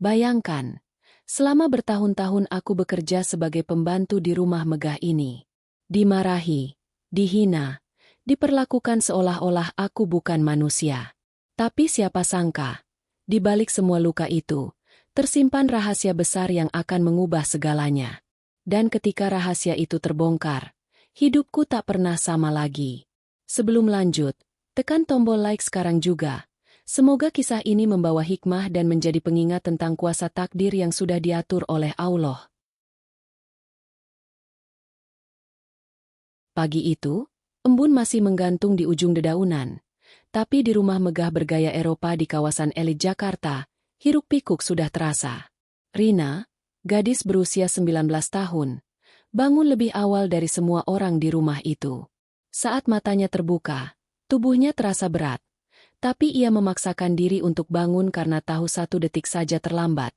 Bayangkan, selama bertahun-tahun aku bekerja sebagai pembantu di rumah megah ini. Dimarahi, dihina, diperlakukan seolah-olah aku bukan manusia. Tapi siapa sangka, di balik semua luka itu, tersimpan rahasia besar yang akan mengubah segalanya. Dan ketika rahasia itu terbongkar, hidupku tak pernah sama lagi. Sebelum lanjut, tekan tombol like sekarang juga. Semoga kisah ini membawa hikmah dan menjadi pengingat tentang kuasa takdir yang sudah diatur oleh Allah. Pagi itu, embun masih menggantung di ujung dedaunan. Tapi di rumah megah bergaya Eropa di kawasan elit Jakarta, hiruk-pikuk sudah terasa. Rina, gadis berusia 19 tahun, bangun lebih awal dari semua orang di rumah itu. Saat matanya terbuka, tubuhnya terasa berat. Tapi ia memaksakan diri untuk bangun karena tahu 1 detik saja terlambat,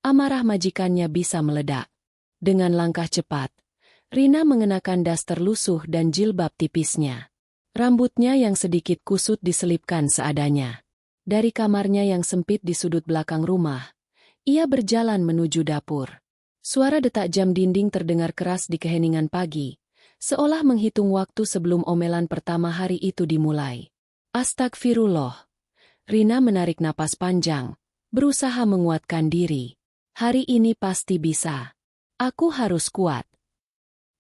amarah majikannya bisa meledak. Dengan langkah cepat, Rina mengenakan daster lusuh dan jilbab tipisnya. Rambutnya yang sedikit kusut diselipkan seadanya. Dari kamarnya yang sempit di sudut belakang rumah, ia berjalan menuju dapur. Suara detak jam dinding terdengar keras di keheningan pagi, seolah menghitung waktu sebelum omelan pertama hari itu dimulai. Astagfirullah. Rina menarik napas panjang, berusaha menguatkan diri. Hari ini pasti bisa. Aku harus kuat.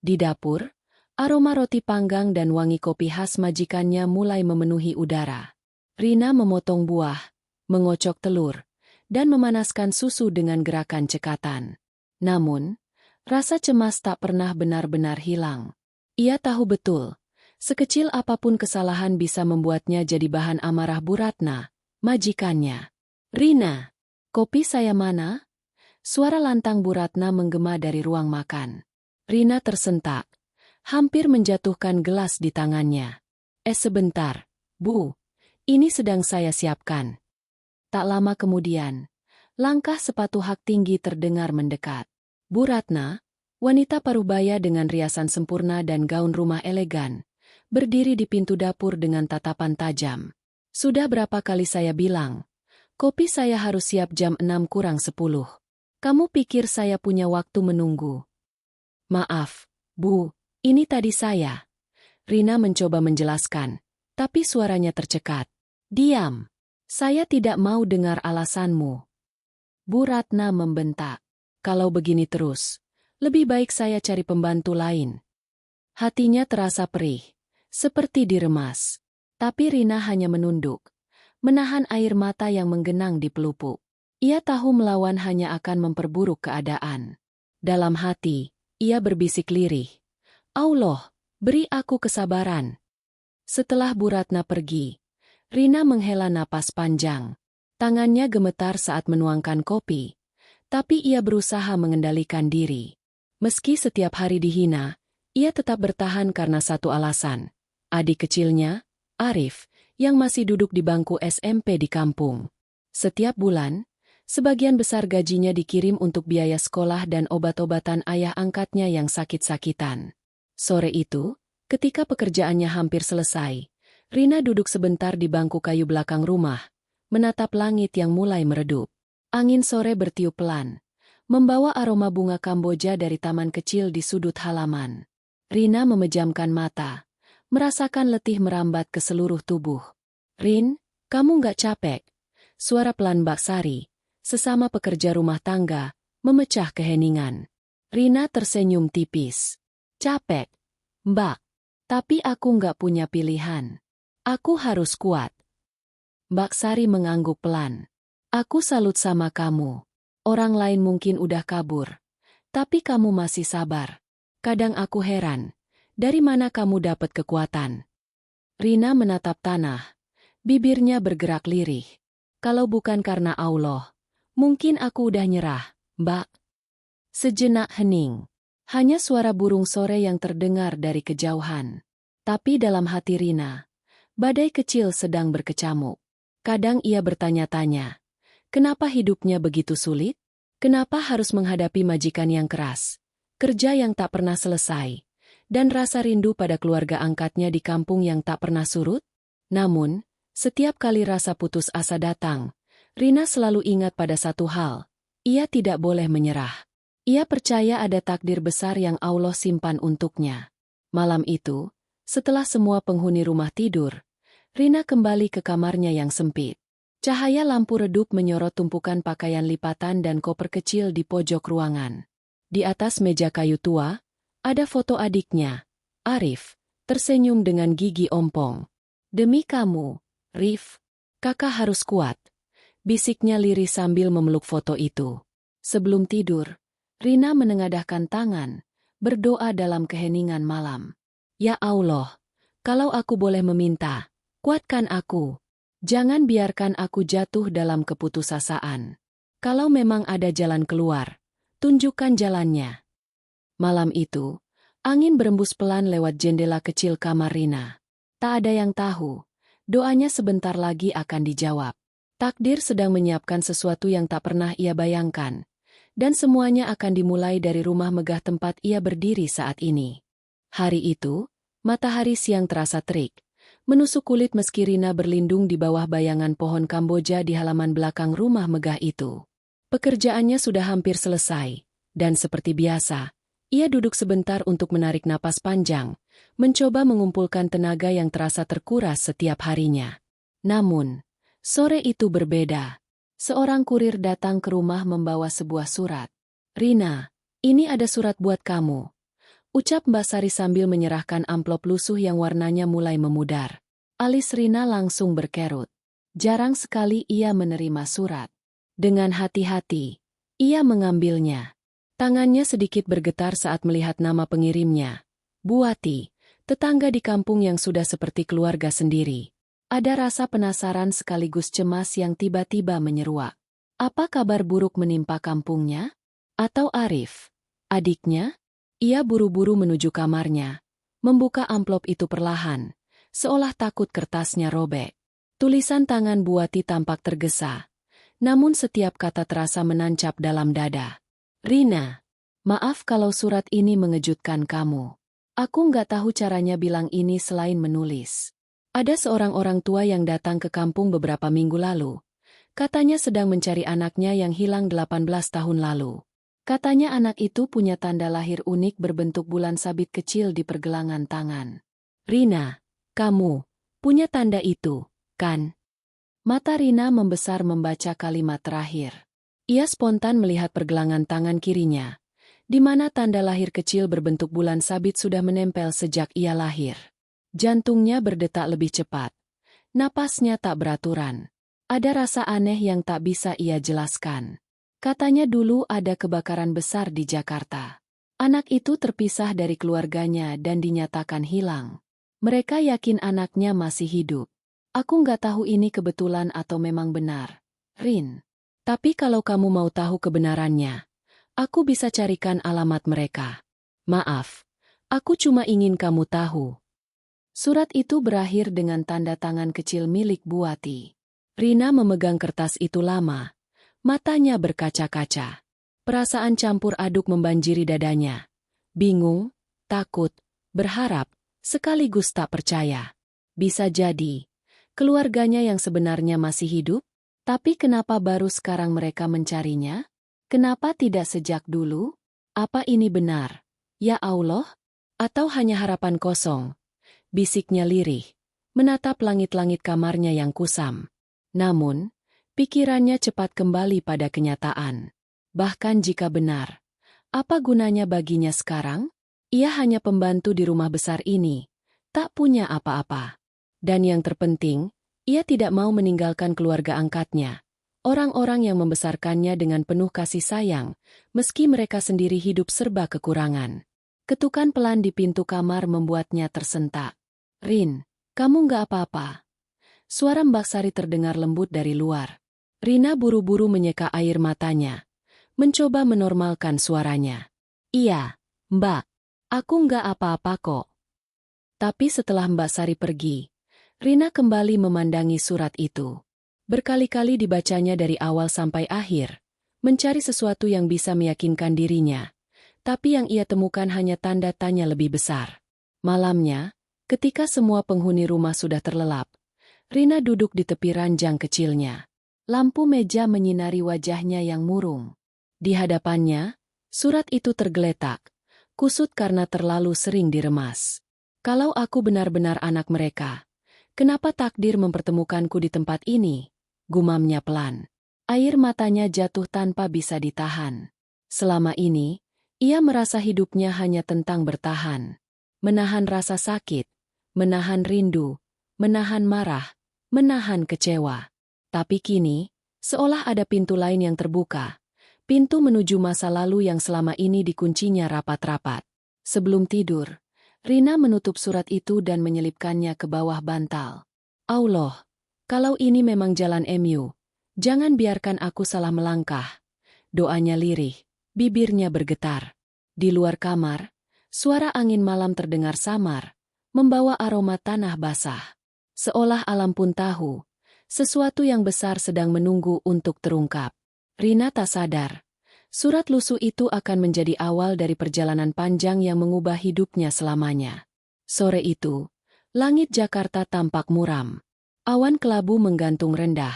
Di dapur, aroma roti panggang dan wangi kopi khas majikannya mulai memenuhi udara. Rina memotong buah, mengocok telur, dan memanaskan susu dengan gerakan cekatan. Namun, rasa cemas tak pernah benar-benar hilang. Ia tahu betul, sekecil apapun kesalahan bisa membuatnya jadi bahan amarah Bu Ratna, majikannya. "Rina, kopi saya mana?" Suara lantang Bu Ratna menggema dari ruang makan. Rina tersentak, hampir menjatuhkan gelas di tangannya. Sebentar, Bu. Ini sedang saya siapkan." Tak lama kemudian, langkah sepatu hak tinggi terdengar mendekat. Bu Ratna, wanita parubaya dengan riasan sempurna dan gaun rumah elegan, berdiri di pintu dapur dengan tatapan tajam. "Sudah berapa kali saya bilang, kopi saya harus siap jam 6 kurang 10. Kamu pikir saya punya waktu menunggu?" "Maaf, Bu, ini tadi saya." Rina mencoba menjelaskan, tapi suaranya tercekat. "Diam. Saya tidak mau dengar alasanmu." Bu Ratna membentak. "Kalau begini terus, lebih baik saya cari pembantu lain." Hatinya terasa perih, seperti diremas. Tapi Rina hanya menunduk, menahan air mata yang menggenang di pelupuk. Ia tahu melawan hanya akan memperburuk keadaan. Dalam hati, ia berbisik lirih, "Allah, beri aku kesabaran." Setelah Bu Ratna pergi, Rina menghela napas panjang. Tangannya gemetar saat menuangkan kopi, tapi ia berusaha mengendalikan diri. Meski setiap hari dihina, ia tetap bertahan karena satu alasan. Adik kecilnya, Arif, yang masih duduk di bangku SMP di kampung. Setiap bulan, sebagian besar gajinya dikirim untuk biaya sekolah dan obat-obatan ayah angkatnya yang sakit-sakitan. Sore itu, ketika pekerjaannya hampir selesai, Rina duduk sebentar di bangku kayu belakang rumah, menatap langit yang mulai meredup. Angin sore bertiup pelan, membawa aroma bunga Kamboja dari taman kecil di sudut halaman. Rina memejamkan mata, merasakan letih merambat ke seluruh tubuh. "Rin, kamu nggak capek?" Suara pelan Mbak Sari, sesama pekerja rumah tangga, memecah keheningan. Rina tersenyum tipis. "Capek, Mbak. Tapi aku nggak punya pilihan. Aku harus kuat." Mbak Sari mengangguk pelan. "Aku salut sama kamu. Orang lain mungkin udah kabur, tapi kamu masih sabar. Kadang aku heran, dari mana kamu dapat kekuatan?" Rina menatap tanah, bibirnya bergerak lirih. "Kalau bukan karena Allah, mungkin aku udah nyerah, Mbak." Sejenak hening. Hanya suara burung sore yang terdengar dari kejauhan. Tapi dalam hati Rina, badai kecil sedang berkecamuk. Kadang ia bertanya-tanya, kenapa hidupnya begitu sulit? Kenapa harus menghadapi majikan yang keras, kerja yang tak pernah selesai, dan rasa rindu pada keluarga angkatnya di kampung yang tak pernah surut? Namun, setiap kali rasa putus asa datang, Rina selalu ingat pada satu hal, Ia tidak boleh menyerah. Ia percaya ada takdir besar yang Allah simpan untuknya. Malam itu, setelah semua penghuni rumah tidur, Rina kembali ke kamarnya yang sempit. Cahaya lampu redup menyorot tumpukan pakaian lipatan dan koper kecil di pojok ruangan. Di atas meja kayu tua, ada foto adiknya, Arif, tersenyum dengan gigi ompong. "Demi kamu, Rif, kakak harus kuat," bisiknya lirih sambil memeluk foto itu. Sebelum tidur, Rina menengadahkan tangan, berdoa dalam keheningan malam. "Ya Allah, kalau aku boleh meminta, kuatkan aku. Jangan biarkan aku jatuh dalam keputusasaan. Kalau memang ada jalan keluar, tunjukkan jalannya." Malam itu, angin berembus pelan lewat jendela kecil kamar Rina. Tak ada yang tahu, doanya sebentar lagi akan dijawab. Takdir sedang menyiapkan sesuatu yang tak pernah ia bayangkan, dan semuanya akan dimulai dari rumah megah tempat ia berdiri saat ini. Hari itu, matahari siang terasa terik, menusuk kulit meski Rina berlindung di bawah bayangan pohon Kamboja di halaman belakang rumah megah itu. Pekerjaannya sudah hampir selesai, dan seperti biasa, ia duduk sebentar untuk menarik napas panjang, mencoba mengumpulkan tenaga yang terasa terkuras setiap harinya. Namun, sore itu berbeda. Seorang kurir datang ke rumah membawa sebuah surat. "Rina, ini ada surat buat kamu," ucap Mbak Sari sambil menyerahkan amplop lusuh yang warnanya mulai memudar. Alis Rina langsung berkerut. Jarang sekali ia menerima surat. Dengan hati-hati, ia mengambilnya. Tangannya sedikit bergetar saat melihat nama pengirimnya. Buati, tetangga di kampung yang sudah seperti keluarga sendiri. Ada rasa penasaran sekaligus cemas yang tiba-tiba menyeruak. Apa kabar buruk menimpa kampungnya? Atau Arif, adiknya? Ia buru-buru menuju kamarnya, membuka amplop itu perlahan, seolah takut kertasnya robek. Tulisan tangan Buati tampak tergesa, namun setiap kata terasa menancap dalam dada. "Rina, maaf kalau surat ini mengejutkan kamu. Aku nggak tahu caranya bilang ini selain menulis. Ada seorang orang tua yang datang ke kampung beberapa minggu lalu. Katanya sedang mencari anaknya yang hilang 18 tahun lalu. Katanya anak itu punya tanda lahir unik berbentuk bulan sabit kecil di pergelangan tangan. Rina, kamu punya tanda itu, kan?" Mata Rina membesar membaca kalimat terakhir. Ia spontan melihat pergelangan tangan kirinya, di mana tanda lahir kecil berbentuk bulan sabit sudah menempel sejak ia lahir. Jantungnya berdetak lebih cepat. Napasnya tak beraturan. Ada rasa aneh yang tak bisa ia jelaskan. Katanya dulu ada kebakaran besar di Jakarta. Anak itu terpisah dari keluarganya dan dinyatakan hilang. Mereka yakin anaknya masih hidup. Aku nggak tahu ini kebetulan atau memang benar, Rin. Tapi kalau kamu mau tahu kebenarannya, aku bisa carikan alamat mereka. Maaf, aku cuma ingin kamu tahu. Surat itu berakhir dengan tanda tangan kecil milik Buati. Rina memegang kertas itu lama, matanya berkaca-kaca. Perasaan campur aduk membanjiri dadanya. Bingung, takut, berharap, sekaligus tak percaya. Bisa jadi keluarganya yang sebenarnya masih hidup? Tapi kenapa baru sekarang mereka mencarinya? Kenapa tidak sejak dulu? Apa ini benar? Ya Allah? Atau hanya harapan kosong? Bisiknya lirih, menatap langit-langit kamarnya yang kusam. Namun, pikirannya cepat kembali pada kenyataan. Bahkan jika benar, apa gunanya baginya sekarang? Ia hanya pembantu di rumah besar ini, tak punya apa-apa. Dan yang terpenting, ia tidak mau meninggalkan keluarga angkatnya, orang-orang yang membesarkannya dengan penuh kasih sayang, meski mereka sendiri hidup serba kekurangan. Ketukan pelan di pintu kamar membuatnya tersentak. Rin, kamu nggak apa-apa? Suara Mbak Sari terdengar lembut dari luar. Rina buru-buru menyeka air matanya, mencoba menormalkan suaranya. Iya, Mbak, aku nggak apa-apa kok. Tapi setelah Mbak Sari pergi, Rina kembali memandangi surat itu. Berkali-kali dibacanya dari awal sampai akhir, mencari sesuatu yang bisa meyakinkan dirinya. Tapi yang ia temukan hanya tanda tanya lebih besar. Malamnya, ketika semua penghuni rumah sudah terlelap, Rina duduk di tepi ranjang kecilnya. Lampu meja menyinari wajahnya yang murung. Di hadapannya, surat itu tergeletak, kusut karena terlalu sering diremas. Kalau aku benar-benar anak mereka, kenapa takdir mempertemukanku di tempat ini? Gumamnya pelan. Air matanya jatuh tanpa bisa ditahan. Selama ini, ia merasa hidupnya hanya tentang bertahan. Menahan rasa sakit, menahan rindu, menahan marah, menahan kecewa. Tapi kini, seolah ada pintu lain yang terbuka. Pintu menuju masa lalu yang selama ini dikuncinya rapat-rapat. Sebelum tidur, Rina menutup surat itu dan menyelipkannya ke bawah bantal. Allah, kalau ini memang jalan MU, jangan biarkan aku salah melangkah. Doanya lirih, bibirnya bergetar. Di luar kamar, suara angin malam terdengar samar, membawa aroma tanah basah. Seolah alam pun tahu, sesuatu yang besar sedang menunggu untuk terungkap. Rina tak sadar, surat lusuh itu akan menjadi awal dari perjalanan panjang yang mengubah hidupnya selamanya. Sore itu, langit Jakarta tampak muram. Awan kelabu menggantung rendah,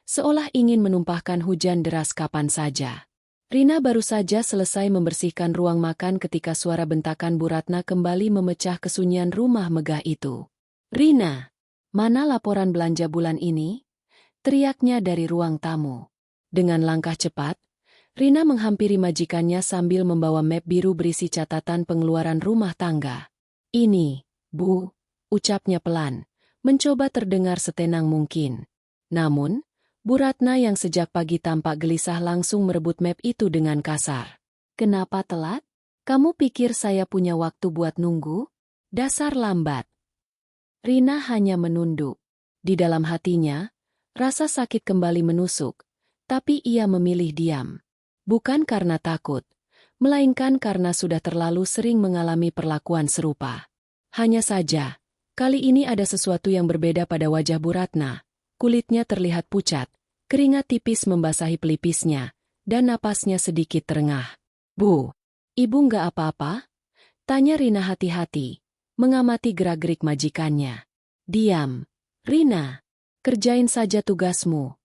seolah ingin menumpahkan hujan deras kapan saja. Rina baru saja selesai membersihkan ruang makan ketika suara bentakan Bu Ratna kembali memecah kesunyian rumah megah itu. "Rina, mana laporan belanja bulan ini?" teriaknya dari ruang tamu. Dengan langkah cepat, Rina menghampiri majikannya sambil membawa map biru berisi catatan pengeluaran rumah tangga. "Ini, Bu," ucapnya pelan, mencoba terdengar setenang mungkin. Namun, Bu Ratna yang sejak pagi tampak gelisah langsung merebut map itu dengan kasar. "Kenapa telat? Kamu pikir saya punya waktu buat nunggu? Dasar lambat." Rina hanya menunduk. Di dalam hatinya, rasa sakit kembali menusuk. Tapi ia memilih diam. Bukan karena takut, melainkan karena sudah terlalu sering mengalami perlakuan serupa. Hanya saja, kali ini ada sesuatu yang berbeda pada wajah Bu Ratna. Kulitnya terlihat pucat, keringat tipis membasahi pelipisnya, dan napasnya sedikit terengah. "Bu, ibu nggak apa-apa?" tanya Rina hati-hati, mengamati gerak-gerik majikannya. "Diam, Rina. Kerjain saja tugasmu,"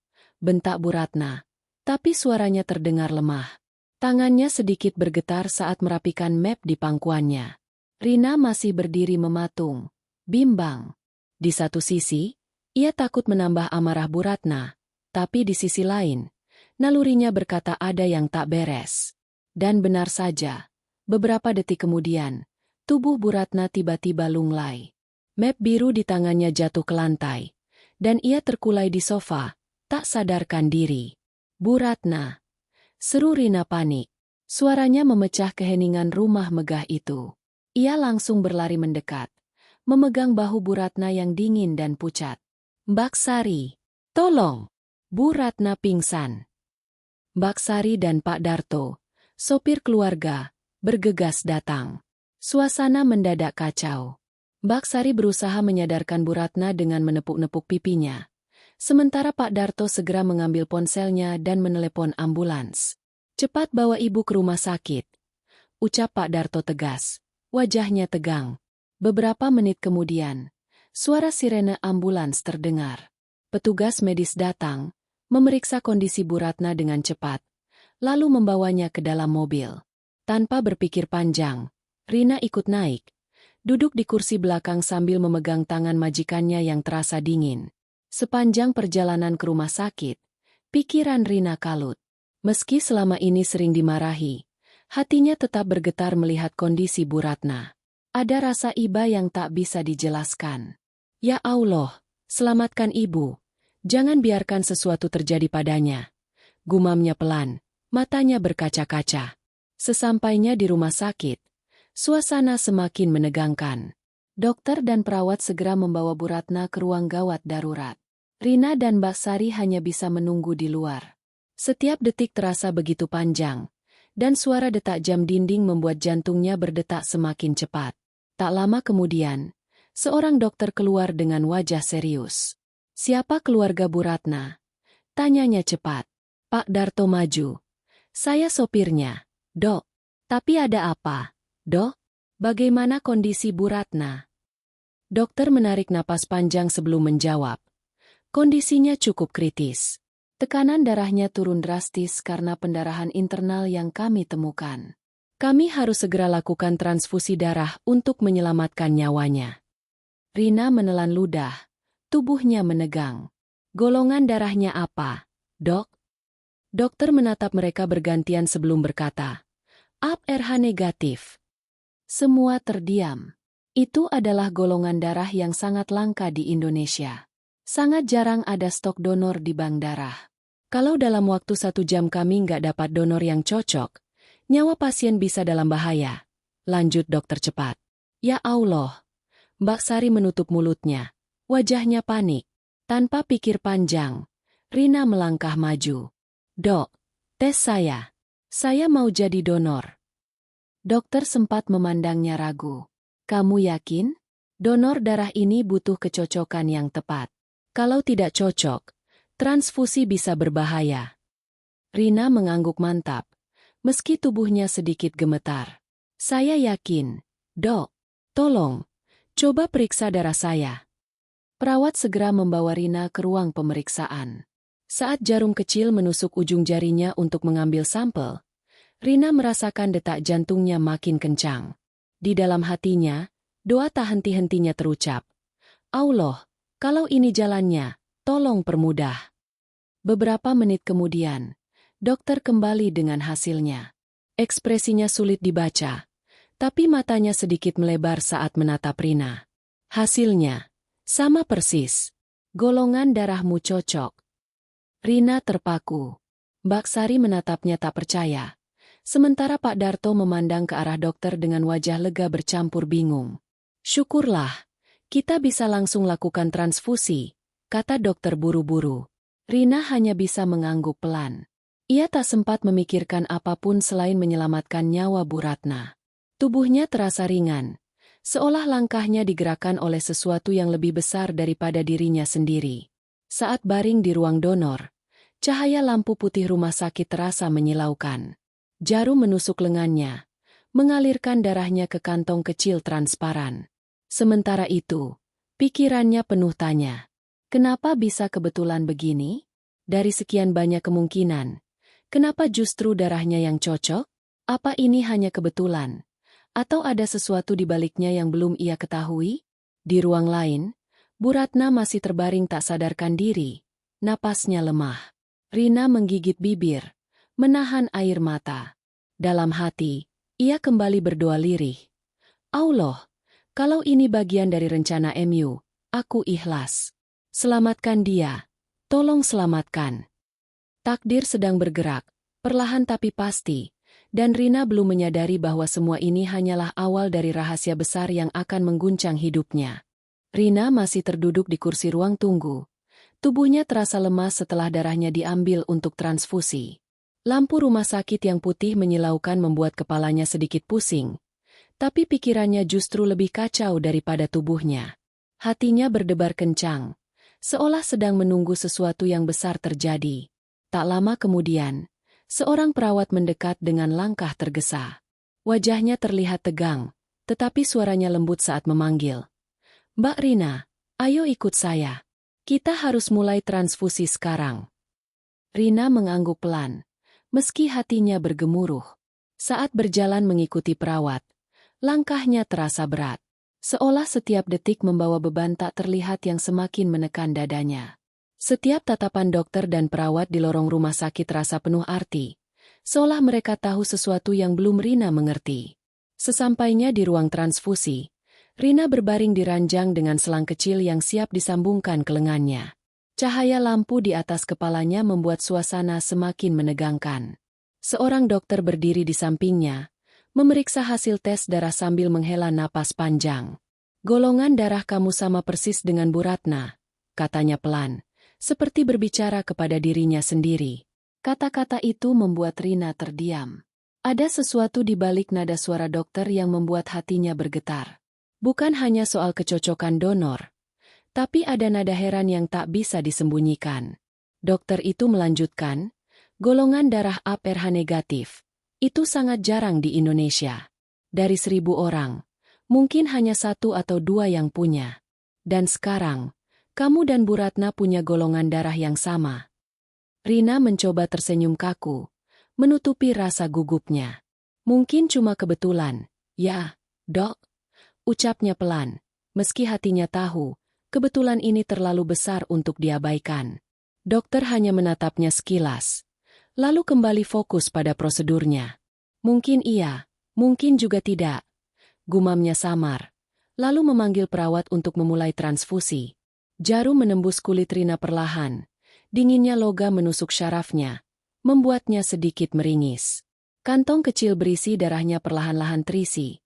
bentak Bu Ratna, tapi suaranya terdengar lemah. Tangannya sedikit bergetar saat merapikan map di pangkuannya. Rina masih berdiri mematung, bimbang. Di satu sisi, ia takut menambah amarah Bu Ratna, tapi di sisi lain, nalurinya berkata ada yang tak beres. Dan benar saja, beberapa detik kemudian, tubuh Bu Ratna tiba-tiba lunglai. Map biru di tangannya jatuh ke lantai, dan ia terkulai di sofa, tak sadarkan diri. "Bu Ratna!" seru Rina panik. Suaranya memecah keheningan rumah megah itu. Ia langsung berlari mendekat, memegang bahu Bu Ratna yang dingin dan pucat. "Mbak Sari, tolong!" Bu Ratna pingsan. Mbak Sari dan Pak Darto, sopir keluarga, bergegas datang. Suasana mendadak kacau. Mbak Sari berusaha menyadarkan Bu Ratna dengan menepuk-nepuk pipinya. Sementara Pak Darto segera mengambil ponselnya dan menelepon ambulans. "Cepat bawa ibu ke rumah sakit," ucap Pak Darto tegas. Wajahnya tegang. Beberapa menit kemudian, suara sirene ambulans terdengar. Petugas medis datang, memeriksa kondisi Bu Ratna dengan cepat, lalu membawanya ke dalam mobil. Tanpa berpikir panjang, Rina ikut naik. Duduk di kursi belakang sambil memegang tangan majikannya yang terasa dingin. Sepanjang perjalanan ke rumah sakit, pikiran Rina kalut. Meski selama ini sering dimarahi, hatinya tetap bergetar melihat kondisi Bu Ratna. Ada rasa iba yang tak bisa dijelaskan. "Ya Allah, selamatkan ibu. Jangan biarkan sesuatu terjadi padanya," gumamnya pelan, matanya berkaca-kaca. Sesampainya di rumah sakit, suasana semakin menegangkan. Dokter dan perawat segera membawa Bu Ratna ke ruang gawat darurat. Rina dan Mbak Sari hanya bisa menunggu di luar. Setiap detik terasa begitu panjang, dan suara detak jam dinding membuat jantungnya berdetak semakin cepat. Tak lama kemudian, seorang dokter keluar dengan wajah serius. "Siapa keluarga Bu Ratna?" tanyanya cepat. Pak Darto maju. "Saya sopirnya, Dok." "Tapi ada apa, Dok? Bagaimana kondisi Bu Ratna?" Dokter menarik napas panjang sebelum menjawab. "Kondisinya cukup kritis. Tekanan darahnya turun drastis karena pendarahan internal yang kami temukan. Kami harus segera lakukan transfusi darah untuk menyelamatkan nyawanya. Rina menelan ludah. Tubuhnya menegang. Golongan darahnya apa, Dok? Dokter menatap mereka bergantian sebelum berkata, AB-RH negatif. Semua terdiam. Itu adalah golongan darah yang sangat langka di Indonesia. Sangat jarang ada stok donor di bank darah. Kalau dalam waktu 1 jam kami nggak dapat donor yang cocok, nyawa pasien bisa dalam bahaya. Lanjut dokter cepat. Ya Allah. Mbak Sari menutup mulutnya. Wajahnya panik. Tanpa pikir panjang, Rina melangkah maju. Dok, tes saya. Saya mau jadi donor. Dokter sempat memandangnya ragu. Kamu yakin? Donor darah ini butuh kecocokan yang tepat. Kalau tidak cocok, transfusi bisa berbahaya. Rina mengangguk mantap, meski tubuhnya sedikit gemetar. Saya yakin. Dok, tolong, coba periksa darah saya. Perawat segera membawa Rina ke ruang pemeriksaan. Saat jarum kecil menusuk ujung jarinya untuk mengambil sampel, Rina merasakan detak jantungnya makin kencang. Di dalam hatinya, doa tak henti-hentinya terucap. Allah, kalau ini jalannya, tolong permudah. Beberapa menit kemudian, dokter kembali dengan hasilnya. Ekspresinya sulit dibaca, tapi matanya sedikit melebar saat menatap Rina. Hasilnya sama persis. Golongan darahmu cocok. Rina terpaku. Mbak Sari menatapnya tak percaya. Sementara Pak Darto memandang ke arah dokter dengan wajah lega bercampur bingung. Syukurlah, kita bisa langsung lakukan transfusi, kata dokter buru-buru. Rina hanya bisa mengangguk pelan. Ia tak sempat memikirkan apapun selain menyelamatkan nyawa Bu Ratna. Tubuhnya terasa ringan, seolah langkahnya digerakkan oleh sesuatu yang lebih besar daripada dirinya sendiri. Saat baring di ruang donor, cahaya lampu putih rumah sakit terasa menyilaukan. Jarum menusuk lengannya, mengalirkan darahnya ke kantong kecil transparan. Sementara itu, pikirannya penuh tanya. Kenapa bisa kebetulan begini? Dari sekian banyak kemungkinan, kenapa justru darahnya yang cocok? Apa ini hanya kebetulan? Atau ada sesuatu di baliknya yang belum ia ketahui? Di ruang lain, Bu Ratna masih terbaring tak sadarkan diri. Napasnya lemah. Rina menggigit bibir, menahan air mata. Dalam hati, ia kembali berdoa lirih. Allah, kalau ini bagian dari rencana MU, aku ikhlas. Selamatkan dia. Tolong selamatkan. Takdir sedang bergerak, perlahan tapi pasti, dan Rina belum menyadari bahwa semua ini hanyalah awal dari rahasia besar yang akan mengguncang hidupnya. Rina masih terduduk di kursi ruang tunggu. Tubuhnya terasa lemas setelah darahnya diambil untuk transfusi. Lampu rumah sakit yang putih menyilaukan membuat kepalanya sedikit pusing, tapi pikirannya justru lebih kacau daripada tubuhnya. Hatinya berdebar kencang, seolah sedang menunggu sesuatu yang besar terjadi. Tak lama kemudian, seorang perawat mendekat dengan langkah tergesa. Wajahnya terlihat tegang, tetapi suaranya lembut saat memanggil. Mbak Rina, ayo ikut saya. Kita harus mulai transfusi sekarang. Rina mengangguk pelan, meski hatinya bergemuruh. Saat berjalan mengikuti perawat, langkahnya terasa berat. Seolah setiap detik membawa beban tak terlihat yang semakin menekan dadanya. Setiap tatapan dokter dan perawat di lorong rumah sakit terasa penuh arti, seolah mereka tahu sesuatu yang belum Rina mengerti. Sesampainya di ruang transfusi, Rina berbaring di ranjang dengan selang kecil yang siap disambungkan ke lengannya. Cahaya lampu di atas kepalanya membuat suasana semakin menegangkan. Seorang dokter berdiri di sampingnya, memeriksa hasil tes darah sambil menghela napas panjang. Golongan darah kamu sama persis dengan Bu Ratna, katanya pelan, seperti berbicara kepada dirinya sendiri. Kata-kata itu membuat Rina terdiam. Ada sesuatu di balik nada suara dokter yang membuat hatinya bergetar. Bukan hanya soal kecocokan donor, tapi ada nada heran yang tak bisa disembunyikan. Dokter itu melanjutkan, golongan darah AB-RH negatif. Itu sangat jarang di Indonesia. Dari 1.000 orang, mungkin hanya 1 atau 2 yang punya. Dan sekarang, kamu dan Bu Ratna punya golongan darah yang sama. Rina mencoba tersenyum kaku, menutupi rasa gugupnya. Mungkin cuma kebetulan. Ya, dok, ucapnya pelan, meski hatinya tahu, kebetulan ini terlalu besar untuk diabaikan. Dokter hanya menatapnya sekilas, lalu kembali fokus pada prosedurnya. Mungkin iya, mungkin juga tidak. Gumamnya samar, lalu memanggil perawat untuk memulai transfusi. Jarum menembus kulit Rina perlahan. Dinginnya logam menusuk syarafnya, membuatnya sedikit meringis. Kantong kecil berisi darahnya perlahan-lahan terisi.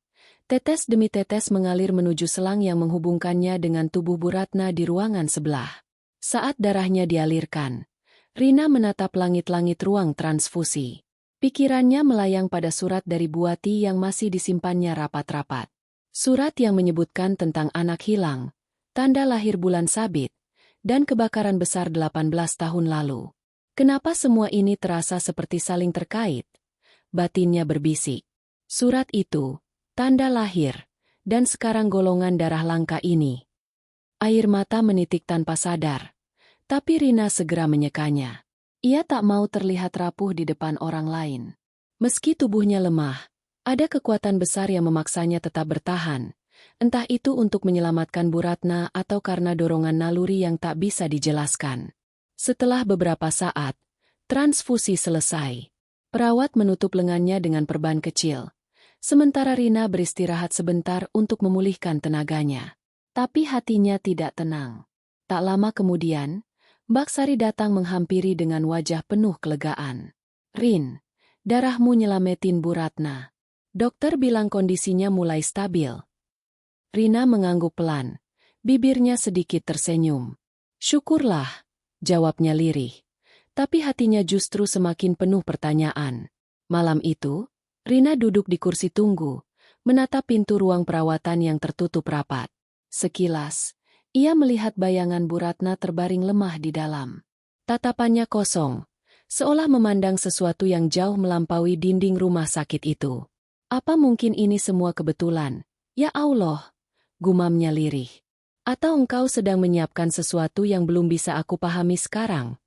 Tetes demi tetes mengalir menuju selang yang menghubungkannya dengan tubuh Bu Ratna di ruangan sebelah. Saat darahnya dialirkan, Rina menatap langit-langit ruang transfusi. Pikirannya melayang pada surat dari Buati yang masih disimpannya rapat-rapat. Surat yang menyebutkan tentang anak hilang, tanda lahir bulan sabit, dan kebakaran besar 18 tahun lalu. Kenapa semua ini terasa seperti saling terkait? Batinnya berbisik. Surat itu, tanda lahir, dan sekarang golongan darah langka ini. Air mata menitik tanpa sadar, tapi Rina segera menyekanya. Ia tak mau terlihat rapuh di depan orang lain. Meski tubuhnya lemah, ada kekuatan besar yang memaksanya tetap bertahan. Entah itu untuk menyelamatkan Bu Ratna atau karena dorongan naluri yang tak bisa dijelaskan. Setelah beberapa saat, transfusi selesai. Perawat menutup lengannya dengan perban kecil. Sementara Rina beristirahat sebentar untuk memulihkan tenaganya. Tapi hatinya tidak tenang. Tak lama kemudian, Mbak Sari datang menghampiri dengan wajah penuh kelegaan. "Rin, darahmu nyelametin Bu Ratna. Dokter bilang kondisinya mulai stabil." Rina mengangguk pelan, bibirnya sedikit tersenyum. "Syukurlah," jawabnya lirih. Tapi hatinya justru semakin penuh pertanyaan. Malam itu, Rina duduk di kursi tunggu, menatap pintu ruang perawatan yang tertutup rapat. Sekilas, ia melihat bayangan Bu Ratna terbaring lemah di dalam. Tatapannya kosong, seolah memandang sesuatu yang jauh melampaui dinding rumah sakit itu. "Apa mungkin ini semua kebetulan? Ya Allah!" gumamnya lirih. "Atau engkau sedang menyiapkan sesuatu yang belum bisa aku pahami sekarang?"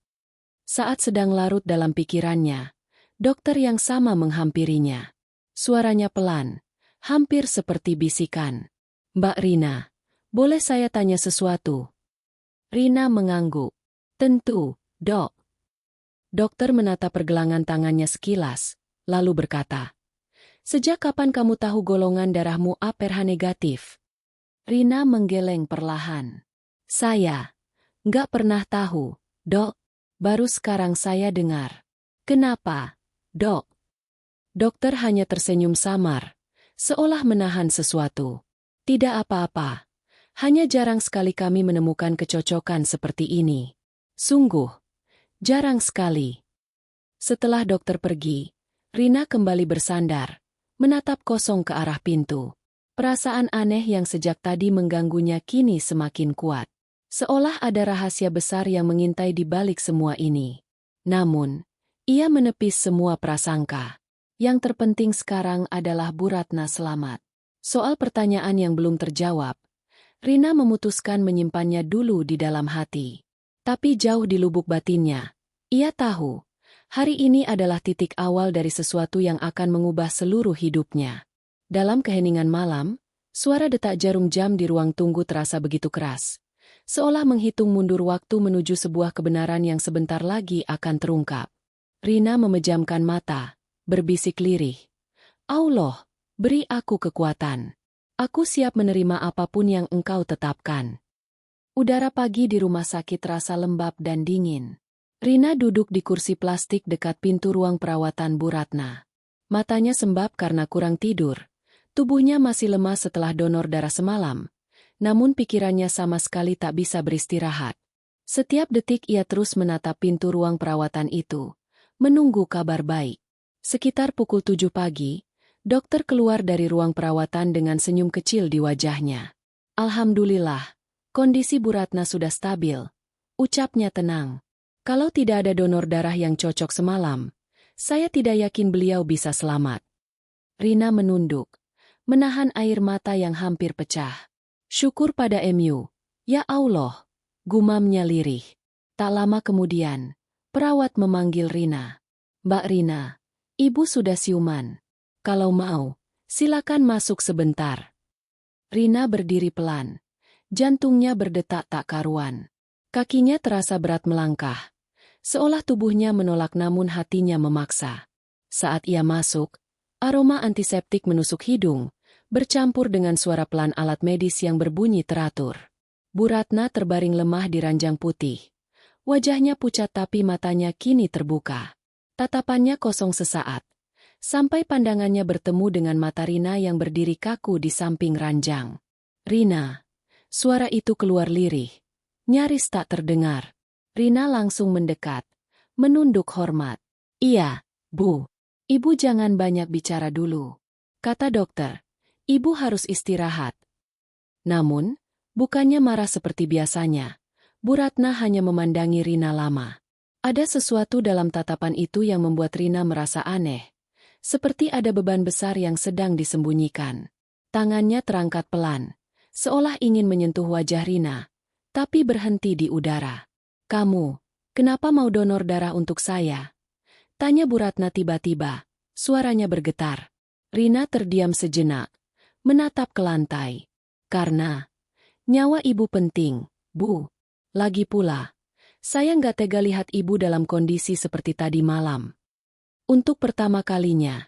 Saat sedang larut dalam pikirannya, dokter yang sama menghampirinya. Suaranya pelan, hampir seperti bisikan. "Mbak Rina, boleh saya tanya sesuatu?" Rina mengangguk. "Tentu, dok." Dokter menatap pergelangan tangannya sekilas, lalu berkata, "Sejak kapan kamu tahu golongan darahmu A-RH negatif?" Rina menggeleng perlahan. "Saya nggak pernah tahu, dok. Baru sekarang saya dengar." "Kenapa, dok?" Dokter hanya tersenyum samar, seolah menahan sesuatu. "Tidak apa-apa. Hanya jarang sekali kami menemukan kecocokan seperti ini. Sungguh, jarang sekali." Setelah dokter pergi, Rina kembali bersandar, menatap kosong ke arah pintu. Perasaan aneh yang sejak tadi mengganggunya kini semakin kuat. Seolah ada rahasia besar yang mengintai di balik semua ini. Namun, ia menepis semua prasangka. Yang terpenting sekarang adalah Bu Ratna selamat. Soal pertanyaan yang belum terjawab, Rina memutuskan menyimpannya dulu di dalam hati. Tapi jauh di lubuk batinnya, ia tahu, hari ini adalah titik awal dari sesuatu yang akan mengubah seluruh hidupnya. Dalam keheningan malam, suara detak jarum jam di ruang tunggu terasa begitu keras, seolah menghitung mundur waktu menuju sebuah kebenaran yang sebentar lagi akan terungkap. Rina memejamkan mata, berbisik lirih. "Allah, beri aku kekuatan. Aku siap menerima apapun yang engkau tetapkan." Udara pagi di rumah sakit terasa lembab dan dingin. Rina duduk di kursi plastik dekat pintu ruang perawatan Bu Ratna. Matanya sembab karena kurang tidur. Tubuhnya masih lemah setelah donor darah semalam, namun pikirannya sama sekali tak bisa beristirahat. Setiap detik ia terus menatap pintu ruang perawatan itu, menunggu kabar baik. Sekitar pukul 7 pagi, dokter keluar dari ruang perawatan dengan senyum kecil di wajahnya. "Alhamdulillah, kondisi Bu Ratna sudah stabil," ucapnya tenang. "Kalau tidak ada donor darah yang cocok semalam, saya tidak yakin beliau bisa selamat." Rina menunduk, menahan air mata yang hampir pecah. "Syukur pada MU, ya Allah," gumamnya lirih. Tak lama kemudian, Perawat memanggil Rina. Mbak Rina, ibu sudah siuman. Kalau mau, silakan masuk sebentar. Rina berdiri pelan. Jantungnya berdetak tak karuan. Kakinya terasa berat melangkah. Seolah tubuhnya menolak namun hatinya memaksa. Saat ia masuk, aroma antiseptik menusuk hidung, bercampur dengan suara pelan alat medis yang berbunyi teratur. Bu Ratna terbaring lemah di ranjang putih. Wajahnya pucat tapi matanya kini terbuka. Tatapannya kosong sesaat, sampai pandangannya bertemu dengan mata Rina yang berdiri kaku di samping ranjang. Rina. Suara itu keluar lirih. Nyaris tak terdengar. Rina langsung mendekat, menunduk hormat. Iya, Bu. Ibu jangan banyak bicara dulu. Kata dokter, ibu harus istirahat. Namun, bukannya marah seperti biasanya. Bu Ratna hanya memandangi Rina lama. Ada sesuatu dalam tatapan itu yang membuat Rina merasa aneh. Seperti ada beban besar yang sedang disembunyikan. Tangannya terangkat pelan, seolah ingin menyentuh wajah Rina, tapi berhenti di udara. Kamu, kenapa mau donor darah untuk saya? Tanya Bu Ratna tiba-tiba, suaranya bergetar. Rina terdiam sejenak, menatap ke lantai. Karena nyawa ibu penting, Bu. Lagi pula, saya nggak tega lihat ibu dalam kondisi seperti tadi malam. Untuk pertama kalinya,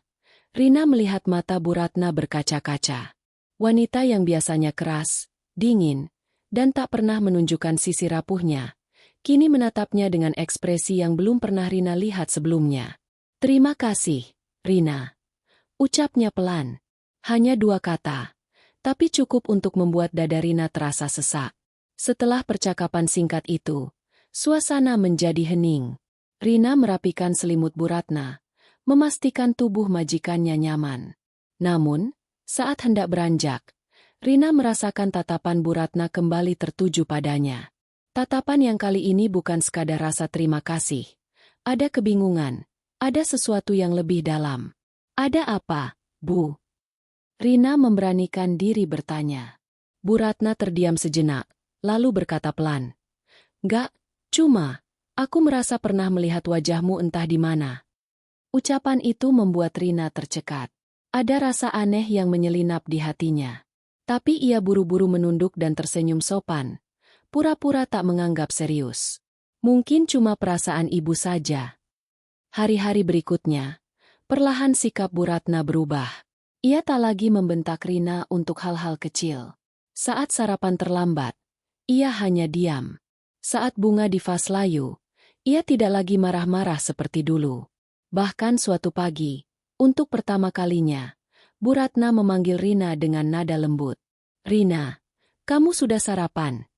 Rina melihat mata Bu Ratna berkaca-kaca. Wanita yang biasanya keras, dingin, dan tak pernah menunjukkan sisi rapuhnya, kini menatapnya dengan ekspresi yang belum pernah Rina lihat sebelumnya. Terima kasih, Rina. Ucapnya pelan. Hanya 2 kata, tapi cukup untuk membuat dada Rina terasa sesak. Setelah percakapan singkat itu, suasana menjadi hening. Rina merapikan selimut Bu Ratna, memastikan tubuh majikannya nyaman. Namun, saat hendak beranjak, Rina merasakan tatapan Bu Ratna kembali tertuju padanya. Tatapan yang kali ini bukan sekadar rasa terima kasih. Ada kebingungan, ada sesuatu yang lebih dalam. Ada apa, Bu? Rina memberanikan diri bertanya. Bu Ratna terdiam sejenak, lalu berkata pelan. Enggak, cuma, aku merasa pernah melihat wajahmu entah di mana. Ucapan itu membuat Rina tercekat. Ada rasa aneh yang menyelinap di hatinya. Tapi ia buru-buru menunduk dan tersenyum sopan. Pura-pura tak menganggap serius. Mungkin cuma perasaan ibu saja. Hari-hari berikutnya, perlahan sikap Bu Ratna berubah. Ia tak lagi membentak Rina untuk hal-hal kecil. Saat sarapan terlambat, ia hanya diam. Saat bunga di vas layu, ia tidak lagi marah-marah seperti dulu. Bahkan suatu pagi, untuk pertama kalinya, Bu Ratna memanggil Rina dengan nada lembut. Rina, kamu sudah sarapan?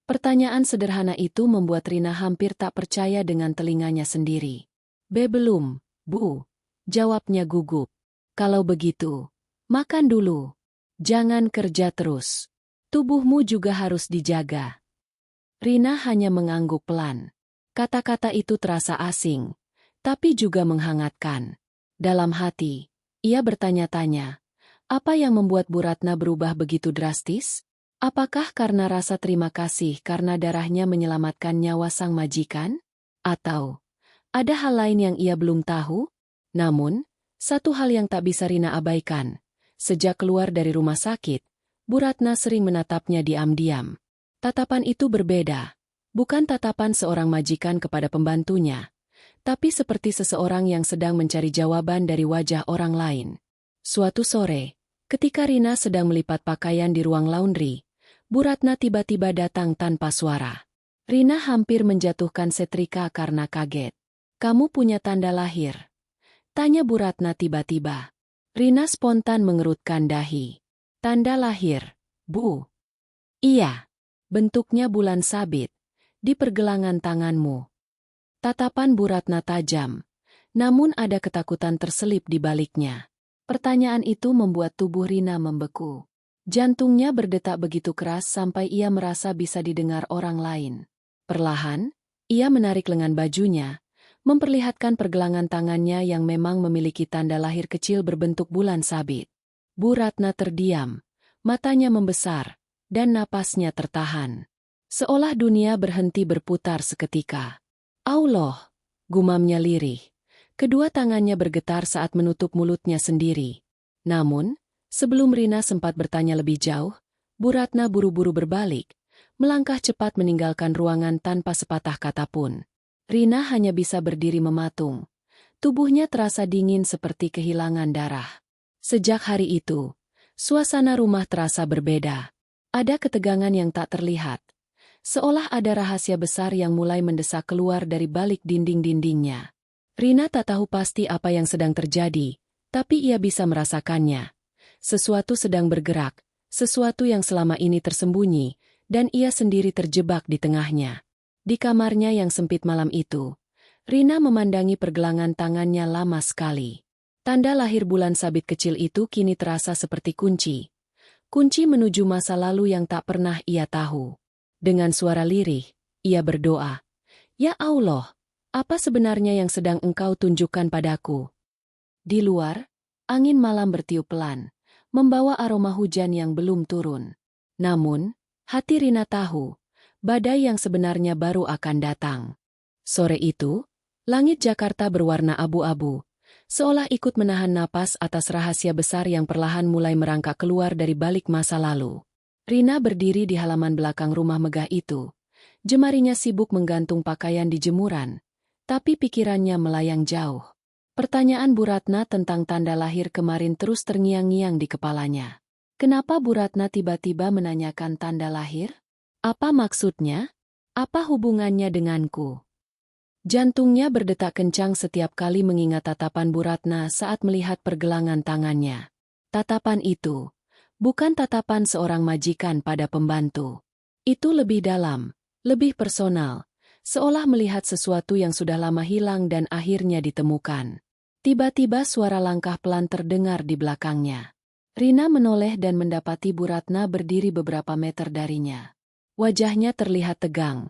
Pertanyaan sederhana itu membuat Rina hampir tak percaya dengan telinganya sendiri. Belum, Bu. Jawabnya gugup. Kalau begitu, makan dulu. Jangan kerja terus. Tubuhmu juga harus dijaga. Rina hanya mengangguk pelan. Kata-kata itu terasa asing, tapi juga menghangatkan. Dalam hati, ia bertanya-tanya, apa yang membuat Bu Ratna berubah begitu drastis? Apakah karena rasa terima kasih karena darahnya menyelamatkan nyawa sang majikan? Atau ada hal lain yang ia belum tahu? Namun, satu hal yang tak bisa Rina abaikan. Sejak keluar dari rumah sakit, Bu Ratna sering menatapnya diam-diam. Tatapan itu berbeda. Bukan tatapan seorang majikan kepada pembantunya, tapi seperti seseorang yang sedang mencari jawaban dari wajah orang lain. Suatu sore, ketika Rina sedang melipat pakaian di ruang laundry, Bu Ratna tiba-tiba datang tanpa suara. Rina hampir menjatuhkan setrika karena kaget. Kamu punya tanda lahir? Tanya Bu Ratna tiba-tiba. Rina spontan mengerutkan dahi. Tanda lahir, Bu? Iya. Bentuknya bulan sabit, di pergelangan tanganmu. Tatapan Bu Ratna tajam, namun ada ketakutan terselip di baliknya. Pertanyaan itu membuat tubuh Rina membeku. Jantungnya berdetak begitu keras sampai ia merasa bisa didengar orang lain. Perlahan, ia menarik lengan bajunya, memperlihatkan pergelangan tangannya yang memang memiliki tanda lahir kecil berbentuk bulan sabit. Bu Ratna terdiam, matanya membesar, dan napasnya tertahan. Seolah dunia berhenti berputar seketika. Allah, Gumamnya lirih. Kedua tangannya bergetar saat menutup mulutnya sendiri. Namun, sebelum Rina sempat bertanya lebih jauh, Bu Ratna buru-buru berbalik, melangkah cepat meninggalkan ruangan tanpa sepatah kata pun. Rina hanya bisa berdiri mematung. Tubuhnya terasa dingin seperti kehilangan darah. Sejak hari itu, suasana rumah terasa berbeda. Ada ketegangan yang tak terlihat. Seolah ada rahasia besar yang mulai mendesak keluar dari balik dinding-dindingnya. Rina tak tahu pasti apa yang sedang terjadi, tapi ia bisa merasakannya. Sesuatu sedang bergerak, sesuatu yang selama ini tersembunyi, dan ia sendiri terjebak di tengahnya. Di kamarnya yang sempit malam itu, Rina memandangi pergelangan tangannya lama sekali. Tanda lahir bulan sabit kecil itu kini terasa seperti kunci. Kunci menuju masa lalu yang tak pernah ia tahu. Dengan suara lirih, ia berdoa, "Ya Allah, apa sebenarnya yang sedang Engkau tunjukkan padaku?" Di luar, angin malam bertiup pelan, membawa aroma hujan yang belum turun. Namun, hati Rina tahu, badai yang sebenarnya baru akan datang. Sore itu, langit Jakarta berwarna abu-abu, seolah ikut menahan napas atas rahasia besar yang perlahan mulai merangkak keluar dari balik masa lalu. Rina berdiri di halaman belakang rumah megah itu. Jemarinya sibuk menggantung pakaian di jemuran, tapi pikirannya melayang jauh. Pertanyaan Bu Ratna tentang tanda lahir kemarin terus terngiang-ngiang di kepalanya. Kenapa Bu Ratna tiba-tiba menanyakan tanda lahir? Apa maksudnya? Apa hubungannya denganku? Jantungnya berdetak kencang setiap kali mengingat tatapan Bu Ratna saat melihat pergelangan tangannya. Tatapan itu bukan tatapan seorang majikan pada pembantu. Itu lebih dalam, lebih personal, seolah melihat sesuatu yang sudah lama hilang dan akhirnya ditemukan. Tiba-tiba suara langkah pelan terdengar di belakangnya. Rina menoleh dan mendapati Bu Ratna berdiri beberapa meter darinya. Wajahnya terlihat tegang,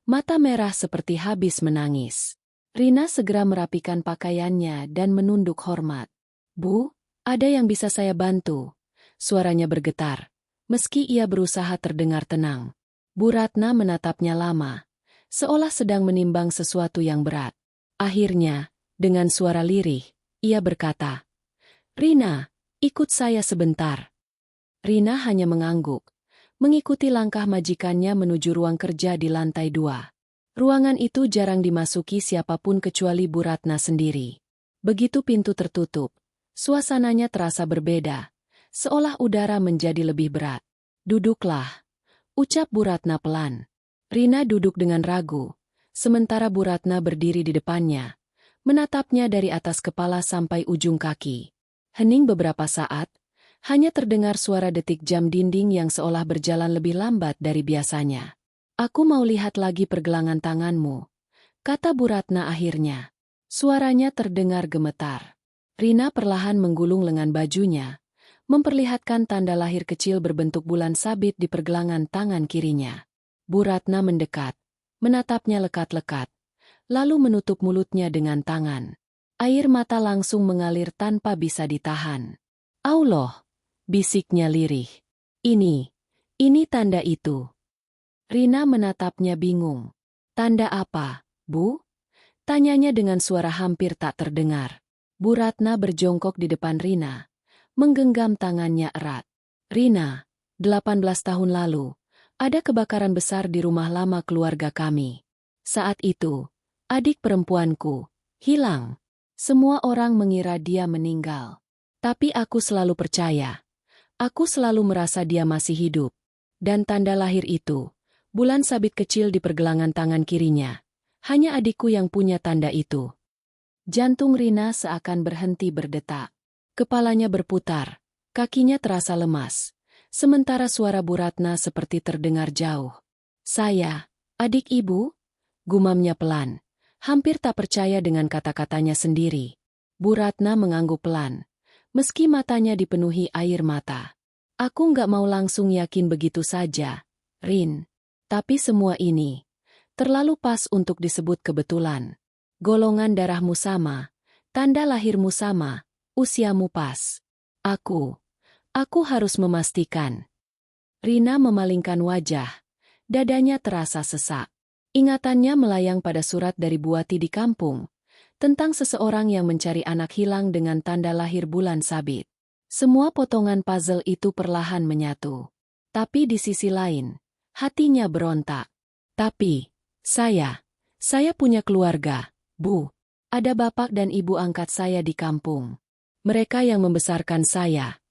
mata merah seperti habis menangis. Rina segera merapikan pakaiannya dan menunduk hormat. "Bu, ada yang bisa saya bantu?" Suaranya bergetar, meski ia berusaha terdengar tenang. Bu Ratna menatapnya lama, seolah sedang menimbang sesuatu yang berat. Akhirnya, dengan suara lirih, ia berkata, "Rina, ikut saya sebentar." Rina hanya mengangguk, mengikuti langkah majikannya menuju ruang kerja di lantai 2. Ruangan itu jarang dimasuki siapapun kecuali Bu Ratna sendiri. Begitu pintu tertutup, suasananya terasa berbeda, seolah udara menjadi lebih berat. "Duduklah," ucap Bu Ratna pelan. Rina duduk dengan ragu, sementara Bu Ratna berdiri di depannya, menatapnya dari atas kepala sampai ujung kaki. Hening beberapa saat, hanya terdengar suara detik jam dinding yang seolah berjalan lebih lambat dari biasanya. "Aku mau lihat lagi pergelangan tanganmu," kata Bu Ratna akhirnya. Suaranya terdengar gemetar. Rina perlahan menggulung lengan bajunya, memperlihatkan tanda lahir kecil berbentuk bulan sabit di pergelangan tangan kirinya. Bu Ratna mendekat, menatapnya lekat-lekat, lalu menutup mulutnya dengan tangan. Air mata langsung mengalir tanpa bisa ditahan. "Allah," bisiknya lirih. Ini tanda itu." Rina menatapnya bingung. "Tanda apa, Bu?" Tanyanya dengan suara hampir tak terdengar. Bu Ratna berjongkok di depan Rina, menggenggam tangannya erat. "Rina, 18 tahun lalu, ada kebakaran besar di rumah lama keluarga kami. Saat itu, adik perempuanku hilang. Semua orang mengira dia meninggal. Tapi aku selalu percaya. Aku selalu merasa dia masih hidup. Dan tanda lahir itu, bulan sabit kecil di pergelangan tangan kirinya. Hanya adikku yang punya tanda itu." Jantung Rina seakan berhenti berdetak. Kepalanya berputar, kakinya terasa lemas, sementara suara Bu Ratna seperti terdengar jauh. "Saya, adik ibu?" gumamnya pelan, hampir tak percaya dengan kata-katanya sendiri. Bu Ratna mengangguk pelan, meski matanya dipenuhi air mata. "Aku nggak mau langsung yakin begitu saja, Rin. Tapi semua ini terlalu pas untuk disebut kebetulan. Golongan darahmu sama, tanda lahirmu sama, usiamu pas. Aku harus memastikan." Rina memalingkan wajah, dadanya terasa sesak. Ingatannya melayang pada surat dari Buati di kampung, tentang seseorang yang mencari anak hilang dengan tanda lahir bulan sabit. Semua potongan puzzle itu perlahan menyatu. Tapi di sisi lain, hatinya berontak. Tapi, saya punya keluarga, Bu. Ada bapak dan ibu angkat saya di kampung. Mereka yang membesarkan saya.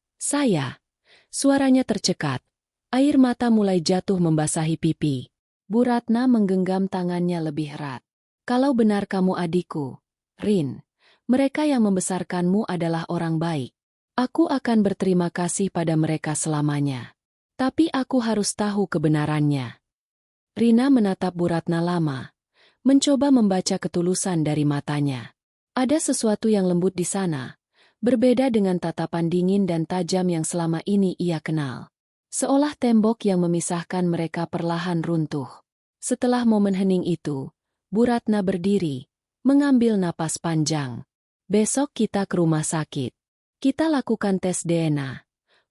Suaranya tercekat. Air mata mulai jatuh membasahi pipi. Bu Ratna menggenggam tangannya lebih erat. Kalau benar kamu adikku, Rin, mereka yang membesarkanmu adalah orang baik. Aku akan berterima kasih pada mereka selamanya. Tapi aku harus tahu kebenarannya. Rina menatap Bu Ratna lama, mencoba membaca ketulusan dari matanya. Ada sesuatu yang lembut di sana, berbeda dengan tatapan dingin dan tajam yang selama ini ia kenal. Seolah tembok yang memisahkan mereka perlahan runtuh. Setelah momen hening itu, Bu Ratna berdiri, mengambil napas panjang. Besok kita ke rumah sakit. Kita lakukan tes DNA.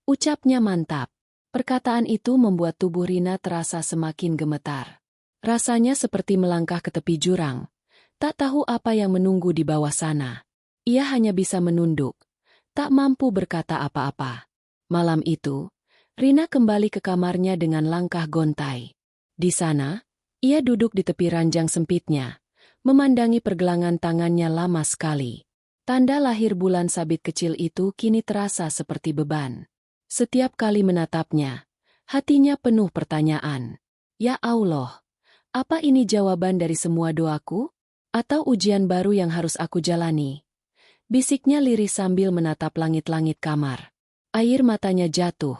Ucapnya mantap. Perkataan itu membuat tubuh Rina terasa semakin gemetar. Rasanya seperti melangkah ke tepi jurang. Tak tahu apa yang menunggu di bawah sana. Ia hanya bisa menunduk. Tak mampu berkata apa-apa. Malam itu, Rina kembali ke kamarnya dengan langkah gontai. Di sana, ia duduk di tepi ranjang sempitnya, memandangi pergelangan tangannya lama sekali. Tanda lahir bulan sabit kecil itu kini terasa seperti beban. Setiap kali menatapnya, hatinya penuh pertanyaan. Ya Allah, apa ini jawaban dari semua doaku? Atau ujian baru yang harus aku jalani? Bisiknya lirih sambil menatap langit-langit kamar. Air matanya jatuh,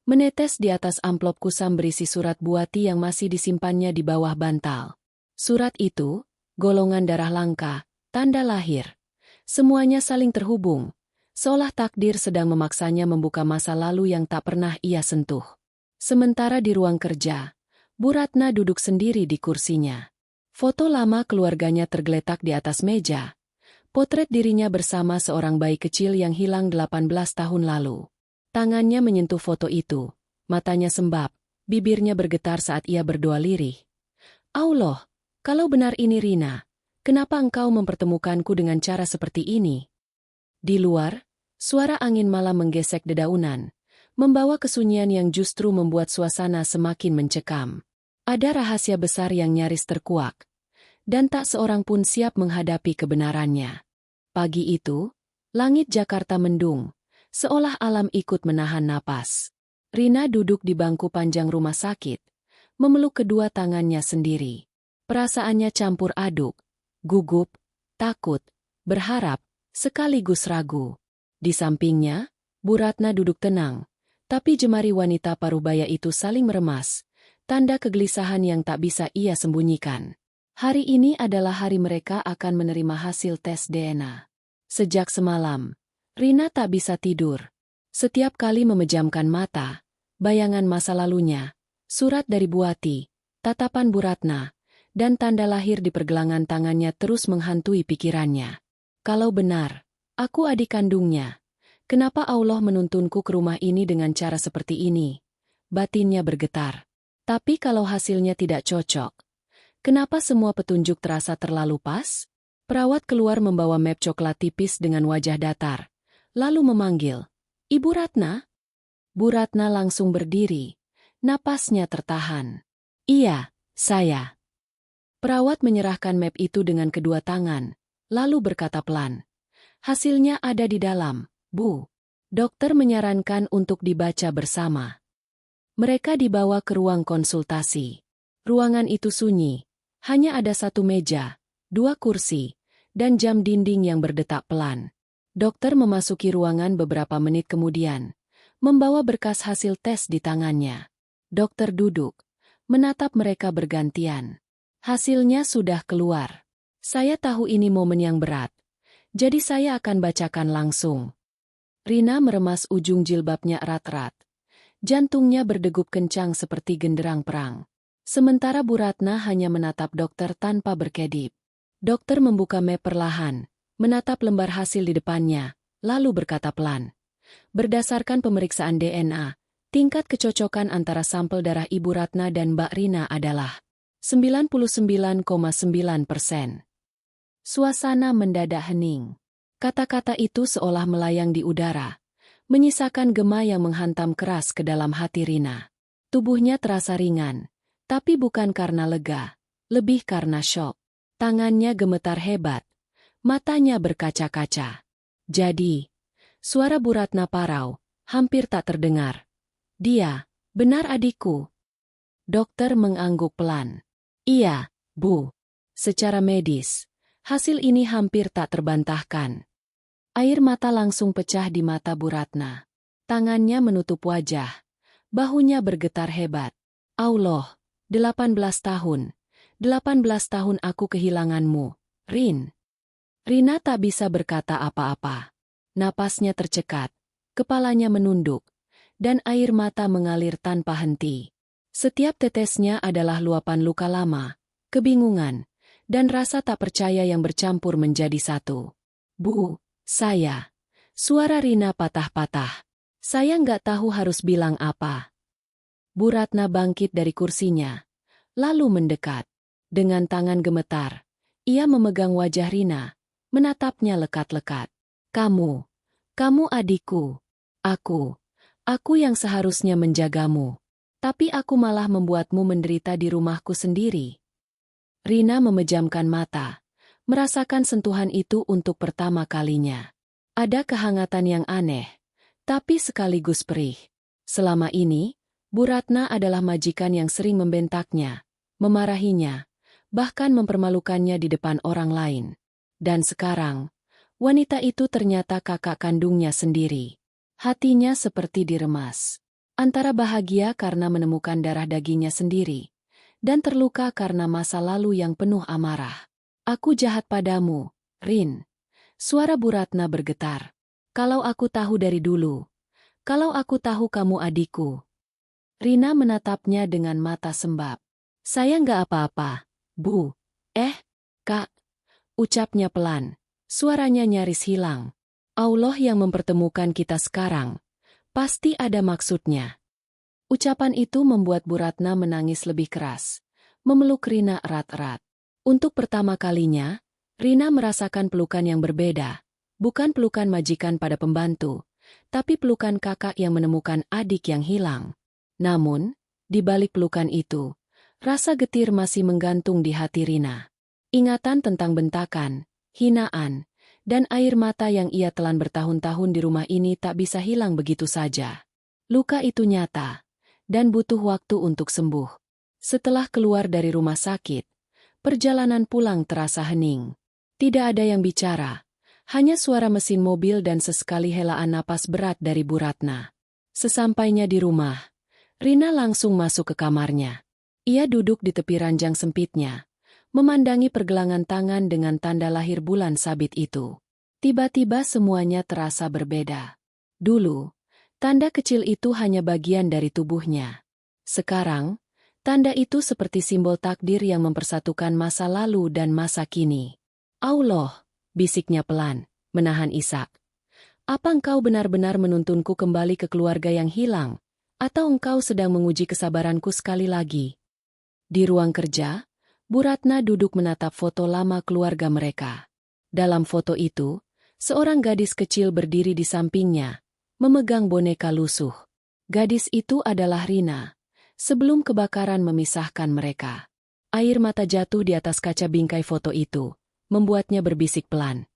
menetes di atas amplop kusam berisi surat Buati yang masih disimpannya di bawah bantal. Surat itu, golongan darah langka, tanda lahir. Semuanya saling terhubung, seolah takdir sedang memaksanya membuka masa lalu yang tak pernah ia sentuh. Sementara di ruang kerja, Bu Ratna duduk sendiri di kursinya. Foto lama keluarganya tergeletak di atas meja. Potret dirinya bersama seorang bayi kecil yang hilang 18 tahun lalu. Tangannya menyentuh foto itu, matanya sembab, bibirnya bergetar saat ia berdoa lirih. Allah, kalau benar ini Rina, kenapa engkau mempertemukanku dengan cara seperti ini? Di luar, suara angin malam menggesek dedaunan, membawa kesunyian yang justru membuat suasana semakin mencekam. Ada rahasia besar yang nyaris terkuak, dan tak seorang pun siap menghadapi kebenarannya. Pagi itu, langit Jakarta mendung, seolah alam ikut menahan napas. Rina duduk di bangku panjang rumah sakit, memeluk kedua tangannya sendiri. Perasaannya campur aduk, gugup, takut, berharap, sekaligus ragu. Di sampingnya, Bu Ratna duduk tenang, tapi jemari wanita parubaya itu saling meremas, tanda kegelisahan yang tak bisa ia sembunyikan. Hari ini adalah hari mereka akan menerima hasil tes DNA. Sejak semalam, Rina tak bisa tidur. Setiap kali memejamkan mata, bayangan masa lalunya, surat dari Buati, tatapan Bu Ratna, dan tanda lahir di pergelangan tangannya terus menghantui pikirannya. Kalau benar, aku adik kandungnya, kenapa Allah menuntunku ke rumah ini dengan cara seperti ini? Batinnya bergetar. Tapi kalau hasilnya tidak cocok, kenapa semua petunjuk terasa terlalu pas? Perawat keluar membawa map coklat tipis dengan wajah datar. Lalu memanggil, Ibu Ratna? Bu Ratna langsung berdiri, napasnya tertahan. Iya, saya. Perawat menyerahkan map itu dengan kedua tangan, lalu berkata pelan. Hasilnya ada di dalam, Bu. Dokter menyarankan untuk dibaca bersama. Mereka dibawa ke ruang konsultasi. Ruangan itu sunyi, hanya ada satu meja, 2 kursi, dan jam dinding yang berdetak pelan. Dokter memasuki ruangan beberapa menit kemudian, membawa berkas hasil tes di tangannya. Dokter duduk, menatap mereka bergantian. Hasilnya sudah keluar. Saya tahu ini momen yang berat, jadi saya akan bacakan langsung. Rina meremas ujung jilbabnya erat-erat. Jantungnya berdegup kencang seperti genderang perang. Sementara Bu Ratna hanya menatap dokter tanpa berkedip. Dokter membuka map perlahan, menatap lembar hasil di depannya, lalu berkata pelan. Berdasarkan pemeriksaan DNA, tingkat kecocokan antara sampel darah Ibu Ratna dan Mbak Rina adalah 99,9%. Suasana mendadak hening. Kata-kata itu seolah melayang di udara, menyisakan gema yang menghantam keras ke dalam hati Rina. Tubuhnya terasa ringan, tapi bukan karena lega, lebih karena syok. Tangannya gemetar hebat, matanya berkaca-kaca. Jadi, suara Bu Ratna parau, hampir tak terdengar. Dia, benar adikku. Dokter mengangguk pelan. Iya, Bu. Secara medis, hasil ini hampir tak terbantahkan. Air mata langsung pecah di mata Bu Ratna. Tangannya menutup wajah, bahunya bergetar hebat. Allah, 18 tahun. 18 tahun aku kehilanganmu, Rin. Rina tak bisa berkata apa-apa. Napasnya tercekat, kepalanya menunduk, dan air mata mengalir tanpa henti. Setiap tetesnya adalah luapan luka lama, kebingungan, dan rasa tak percaya yang bercampur menjadi satu. Bu, saya. Suara Rina patah-patah. Saya nggak tahu harus bilang apa. Bu Ratna bangkit dari kursinya, lalu mendekat. Dengan tangan gemetar, ia memegang wajah Rina, menatapnya lekat-lekat. Kamu adikku. Aku yang seharusnya menjagamu. Tapi aku malah membuatmu menderita di rumahku sendiri. Rina memejamkan mata, merasakan sentuhan itu untuk pertama kalinya. Ada kehangatan yang aneh, tapi sekaligus perih. Selama ini, Bu Ratna adalah majikan yang sering membentaknya, memarahinya, bahkan mempermalukannya di depan orang lain. Dan sekarang, wanita itu ternyata kakak kandungnya sendiri. Hatinya seperti diremas. Antara bahagia karena menemukan darah dagingnya sendiri, dan terluka karena masa lalu yang penuh amarah. Aku jahat padamu, Rin. Suara Bu Ratna bergetar. Kalau aku tahu dari dulu. Kalau aku tahu kamu adikku. Rina menatapnya dengan mata sembab. Saya nggak apa-apa, Bu. Kak. Ucapnya pelan. Suaranya nyaris hilang. Allah yang mempertemukan kita sekarang. Pasti ada maksudnya. Ucapan itu membuat Bu Ratna menangis lebih keras, memeluk Rina erat-erat. Untuk pertama kalinya, Rina merasakan pelukan yang berbeda, bukan pelukan majikan pada pembantu, tapi pelukan kakak yang menemukan adik yang hilang. Namun, di balik pelukan itu, rasa getir masih menggantung di hati Rina. Ingatan tentang bentakan, hinaan, dan air mata yang ia telan bertahun-tahun di rumah ini tak bisa hilang begitu saja. Luka itu nyata, dan butuh waktu untuk sembuh. Setelah keluar dari rumah sakit, perjalanan pulang terasa hening. Tidak ada yang bicara, hanya suara mesin mobil dan sesekali helaan napas berat dari Bu Ratna. Sesampainya di rumah, Rina langsung masuk ke kamarnya. Ia duduk di tepi ranjang sempitnya, memandangi pergelangan tangan dengan tanda lahir bulan sabit itu. Tiba-tiba semuanya terasa berbeda. Dulu, tanda kecil itu hanya bagian dari tubuhnya. Sekarang, tanda itu seperti simbol takdir yang mempersatukan masa lalu dan masa kini. Allah, bisiknya pelan, menahan isak. Apa engkau benar-benar menuntunku kembali ke keluarga yang hilang, atau engkau sedang menguji kesabaranku sekali lagi? Di ruang kerja, Bu Ratna duduk menatap foto lama keluarga mereka. Dalam foto itu, seorang gadis kecil berdiri di sampingnya, memegang boneka lusuh. Gadis itu adalah Rina, sebelum kebakaran memisahkan mereka. Air mata jatuh di atas kaca bingkai foto itu, membuatnya berbisik pelan.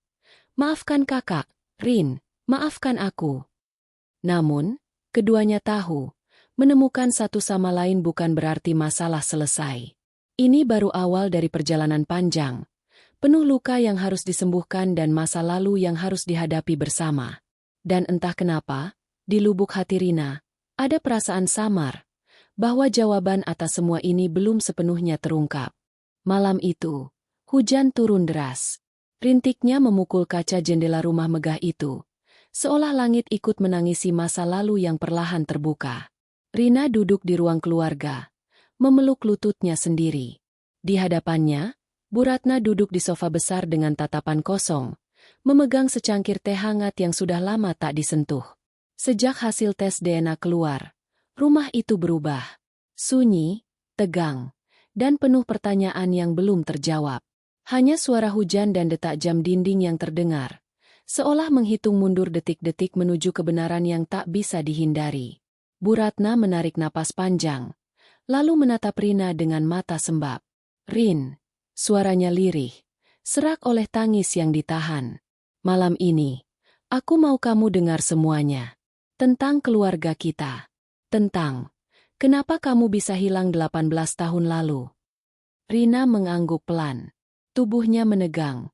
Maafkan kakak, Rin, maafkan aku. Namun, keduanya tahu, menemukan satu sama lain bukan berarti masalah selesai. Ini baru awal dari perjalanan panjang, penuh luka yang harus disembuhkan dan masa lalu yang harus dihadapi bersama. Dan entah kenapa, di lubuk hati Rina, ada perasaan samar, bahwa jawaban atas semua ini belum sepenuhnya terungkap. Malam itu, hujan turun deras. Rintiknya memukul kaca jendela rumah megah itu, seolah langit ikut menangisi masa lalu yang perlahan terbuka. Rina duduk di ruang keluarga, memeluk lututnya sendiri. Di hadapannya, Bu Ratna duduk di sofa besar dengan tatapan kosong, memegang secangkir teh hangat yang sudah lama tak disentuh. Sejak hasil tes DNA keluar, rumah itu berubah. Sunyi, tegang, dan penuh pertanyaan yang belum terjawab. Hanya suara hujan dan detak jam dinding yang terdengar, seolah menghitung mundur detik-detik menuju kebenaran yang tak bisa dihindari. Bu Ratna menarik napas panjang, lalu menatap Rina dengan mata sembab. "Rin," suaranya lirih, serak oleh tangis yang ditahan. "Malam ini, aku mau kamu dengar semuanya. Tentang keluarga kita. Tentang kenapa kamu bisa hilang 18 tahun lalu." Rina mengangguk pelan. Tubuhnya menegang.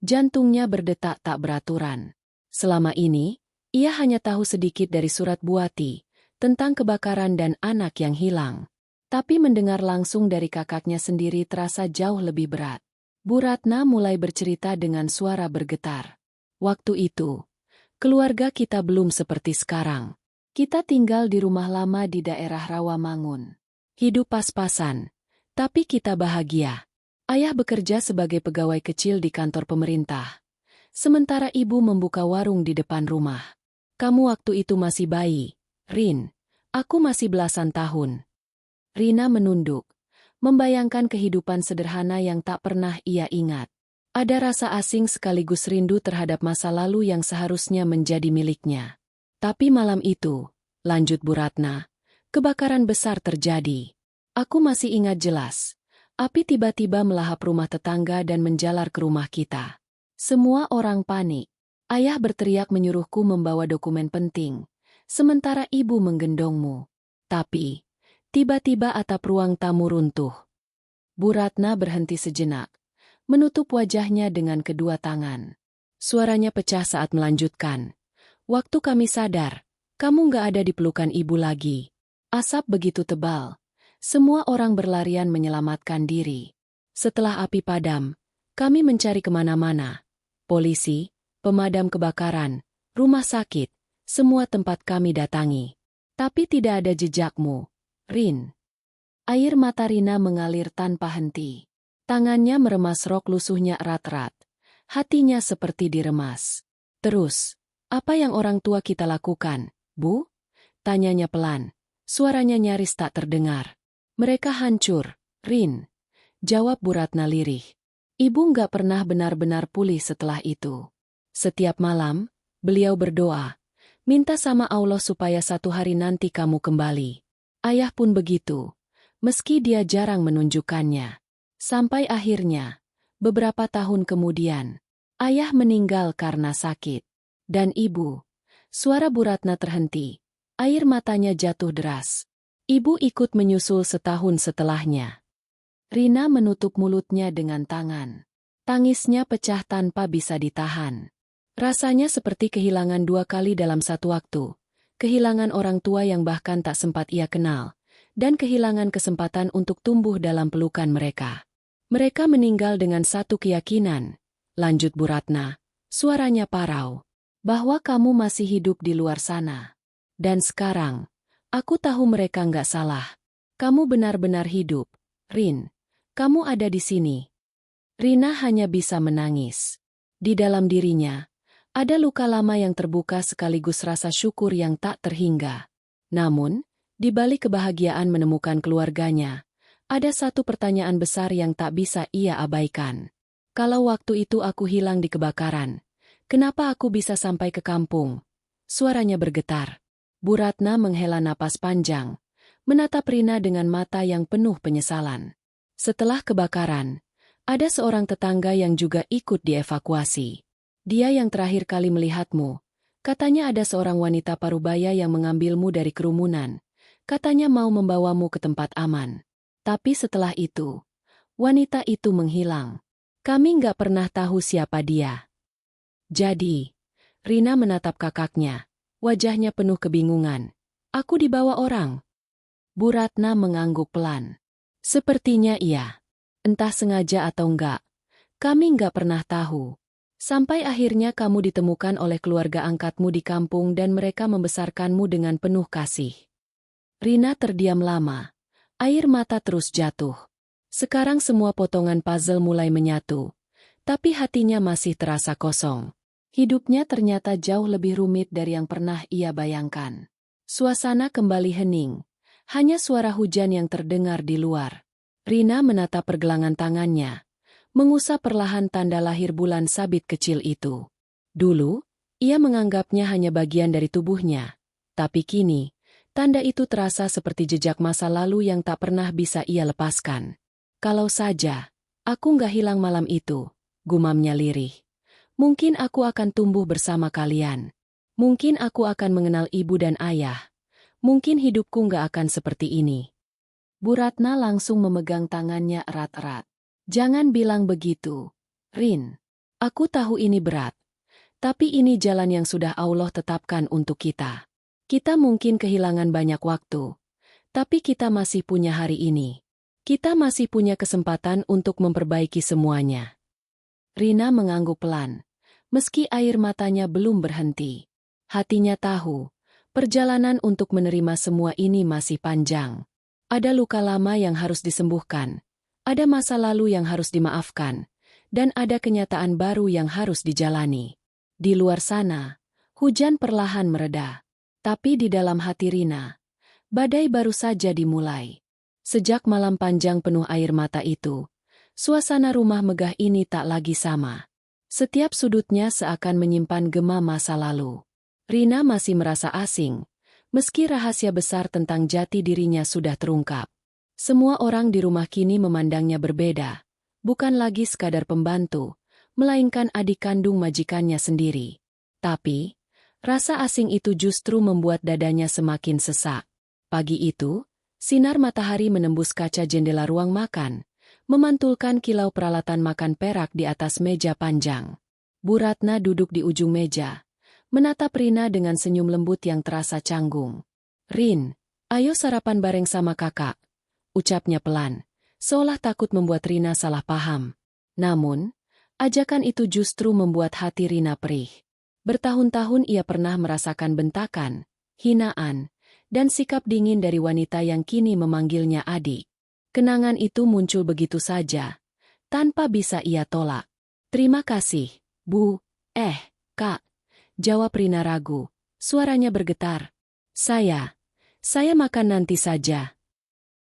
Jantungnya berdetak tak beraturan. Selama ini, ia hanya tahu sedikit dari surat Buati tentang kebakaran dan anak yang hilang. Tapi mendengar langsung dari kakaknya sendiri terasa jauh lebih berat. Bu Ratna mulai bercerita dengan suara bergetar. "Waktu itu, keluarga kita belum seperti sekarang. Kita tinggal di rumah lama di daerah Rawamangun. Hidup pas-pasan, tapi kita bahagia. Ayah bekerja sebagai pegawai kecil di kantor pemerintah, sementara ibu membuka warung di depan rumah. Kamu waktu itu masih bayi, Rin. Aku masih belasan tahun." Rina menunduk, membayangkan kehidupan sederhana yang tak pernah ia ingat. Ada rasa asing sekaligus rindu terhadap masa lalu yang seharusnya menjadi miliknya. "Tapi malam itu," lanjut Bu Ratna, "kebakaran besar terjadi. Aku masih ingat jelas. Api tiba-tiba melahap rumah tetangga dan menjalar ke rumah kita. Semua orang panik. Ayah berteriak menyuruhku membawa dokumen penting, sementara ibu menggendongmu. Tapi, tiba-tiba atap ruang tamu runtuh." Bu Ratna berhenti sejenak, menutup wajahnya dengan kedua tangan. Suaranya pecah saat melanjutkan. "Waktu kami sadar, kamu nggak ada di pelukan ibu lagi. Asap begitu tebal. Semua orang berlarian menyelamatkan diri. Setelah api padam, kami mencari kemana-mana. Polisi, pemadam kebakaran, rumah sakit, semua tempat kami datangi. Tapi tidak ada jejakmu, Rin." Air mata Rina mengalir tanpa henti. Tangannya meremas rok lusuhnya erat-erat. Hatinya seperti diremas. "Terus, apa yang orang tua kita lakukan, Bu?" tanyanya pelan. Suaranya nyaris tak terdengar. "Mereka hancur, Rin," jawab Bu Ratna lirih. "Ibu nggak pernah benar-benar pulih setelah itu. Setiap malam, beliau berdoa, minta sama Allah supaya satu hari nanti kamu kembali. Ayah pun begitu, meski dia jarang menunjukkannya. Sampai akhirnya, beberapa tahun kemudian, ayah meninggal karena sakit. Dan ibu..." Suara Bu Ratna terhenti, air matanya jatuh deras. "Ibu ikut menyusul setahun setelahnya." Rina menutup mulutnya dengan tangan. Tangisnya pecah tanpa bisa ditahan. Rasanya seperti kehilangan dua kali dalam satu waktu. Kehilangan orang tua yang bahkan tak sempat ia kenal, dan kehilangan kesempatan untuk tumbuh dalam pelukan mereka. "Mereka meninggal dengan satu keyakinan," lanjut Bu Ratna, suaranya parau, "bahwa kamu masih hidup di luar sana. Dan sekarang, aku tahu mereka nggak salah. Kamu benar-benar hidup, Rin. Kamu ada di sini." Rina hanya bisa menangis. Di dalam dirinya, ada luka lama yang terbuka sekaligus rasa syukur yang tak terhingga. Namun, di balik kebahagiaan menemukan keluarganya, ada satu pertanyaan besar yang tak bisa ia abaikan. "Kalau waktu itu aku hilang di kebakaran, kenapa aku bisa sampai ke kampung?" Suaranya bergetar. Bu Ratna menghela napas panjang, menatap Rina dengan mata yang penuh penyesalan. "Setelah kebakaran, ada seorang tetangga yang juga ikut dievakuasi. Dia yang terakhir kali melihatmu. Katanya ada seorang wanita parubaya yang mengambilmu dari kerumunan. Katanya mau membawamu ke tempat aman. Tapi setelah itu, wanita itu menghilang. Kami nggak pernah tahu siapa dia." "Jadi," Rina menatap kakaknya, wajahnya penuh kebingungan. "Aku dibawa orang?" Bu Ratna mengangguk pelan. "Sepertinya iya. Entah sengaja atau enggak, kami nggak pernah tahu. Sampai akhirnya kamu ditemukan oleh keluarga angkatmu di kampung dan mereka membesarkanmu dengan penuh kasih." Rina terdiam lama. Air mata terus jatuh. Sekarang semua potongan puzzle mulai menyatu. Tapi hatinya masih terasa kosong. Hidupnya ternyata jauh lebih rumit dari yang pernah ia bayangkan. Suasana kembali hening. Hanya suara hujan yang terdengar di luar. Rina menatap pergelangan tangannya, mengusap perlahan tanda lahir bulan sabit kecil itu. Dulu, ia menganggapnya hanya bagian dari tubuhnya, tapi kini, tanda itu terasa seperti jejak masa lalu yang tak pernah bisa ia lepaskan. Kalau saja, aku nggak hilang malam itu, gumamnya lirih. Mungkin aku akan tumbuh bersama kalian. Mungkin aku akan mengenal ibu dan ayah. Mungkin hidupku nggak akan seperti ini. Bu Ratna langsung memegang tangannya erat-erat. Jangan bilang begitu, Rin. Aku tahu ini berat. Tapi ini jalan yang sudah Allah tetapkan untuk kita. Kita mungkin kehilangan banyak waktu. Tapi kita masih punya hari ini. Kita masih punya kesempatan untuk memperbaiki semuanya. Rina mengangguk pelan. Meski air matanya belum berhenti. Hatinya tahu, perjalanan untuk menerima semua ini masih panjang. Ada luka lama yang harus disembuhkan, ada masa lalu yang harus dimaafkan, dan ada kenyataan baru yang harus dijalani. Di luar sana, hujan perlahan mereda. Tapi di dalam hati Rina, badai baru saja dimulai. Sejak malam panjang penuh air mata itu, suasana rumah megah ini tak lagi sama. Setiap sudutnya seakan menyimpan gema masa lalu. Rina masih merasa asing, meski rahasia besar tentang jati dirinya sudah terungkap. Semua orang di rumah kini memandangnya berbeda, bukan lagi sekadar pembantu, melainkan adik kandung majikannya sendiri. Tapi, rasa asing itu justru membuat dadanya semakin sesak. Pagi itu, sinar matahari menembus kaca jendela ruang makan, memantulkan kilau peralatan makan perak di atas meja panjang. Bu Ratna duduk di ujung meja, menatap Rina dengan senyum lembut yang terasa canggung. "Rin, ayo sarapan bareng sama kakak," ucapnya pelan, seolah takut membuat Rina salah paham. Namun, ajakan itu justru membuat hati Rina perih. Bertahun-tahun ia pernah merasakan bentakan, hinaan, dan sikap dingin dari wanita yang kini memanggilnya adik. Kenangan itu muncul begitu saja, tanpa bisa ia tolak. "Terima kasih, Bu." Kak," jawab Rina ragu, suaranya bergetar. Saya makan nanti saja."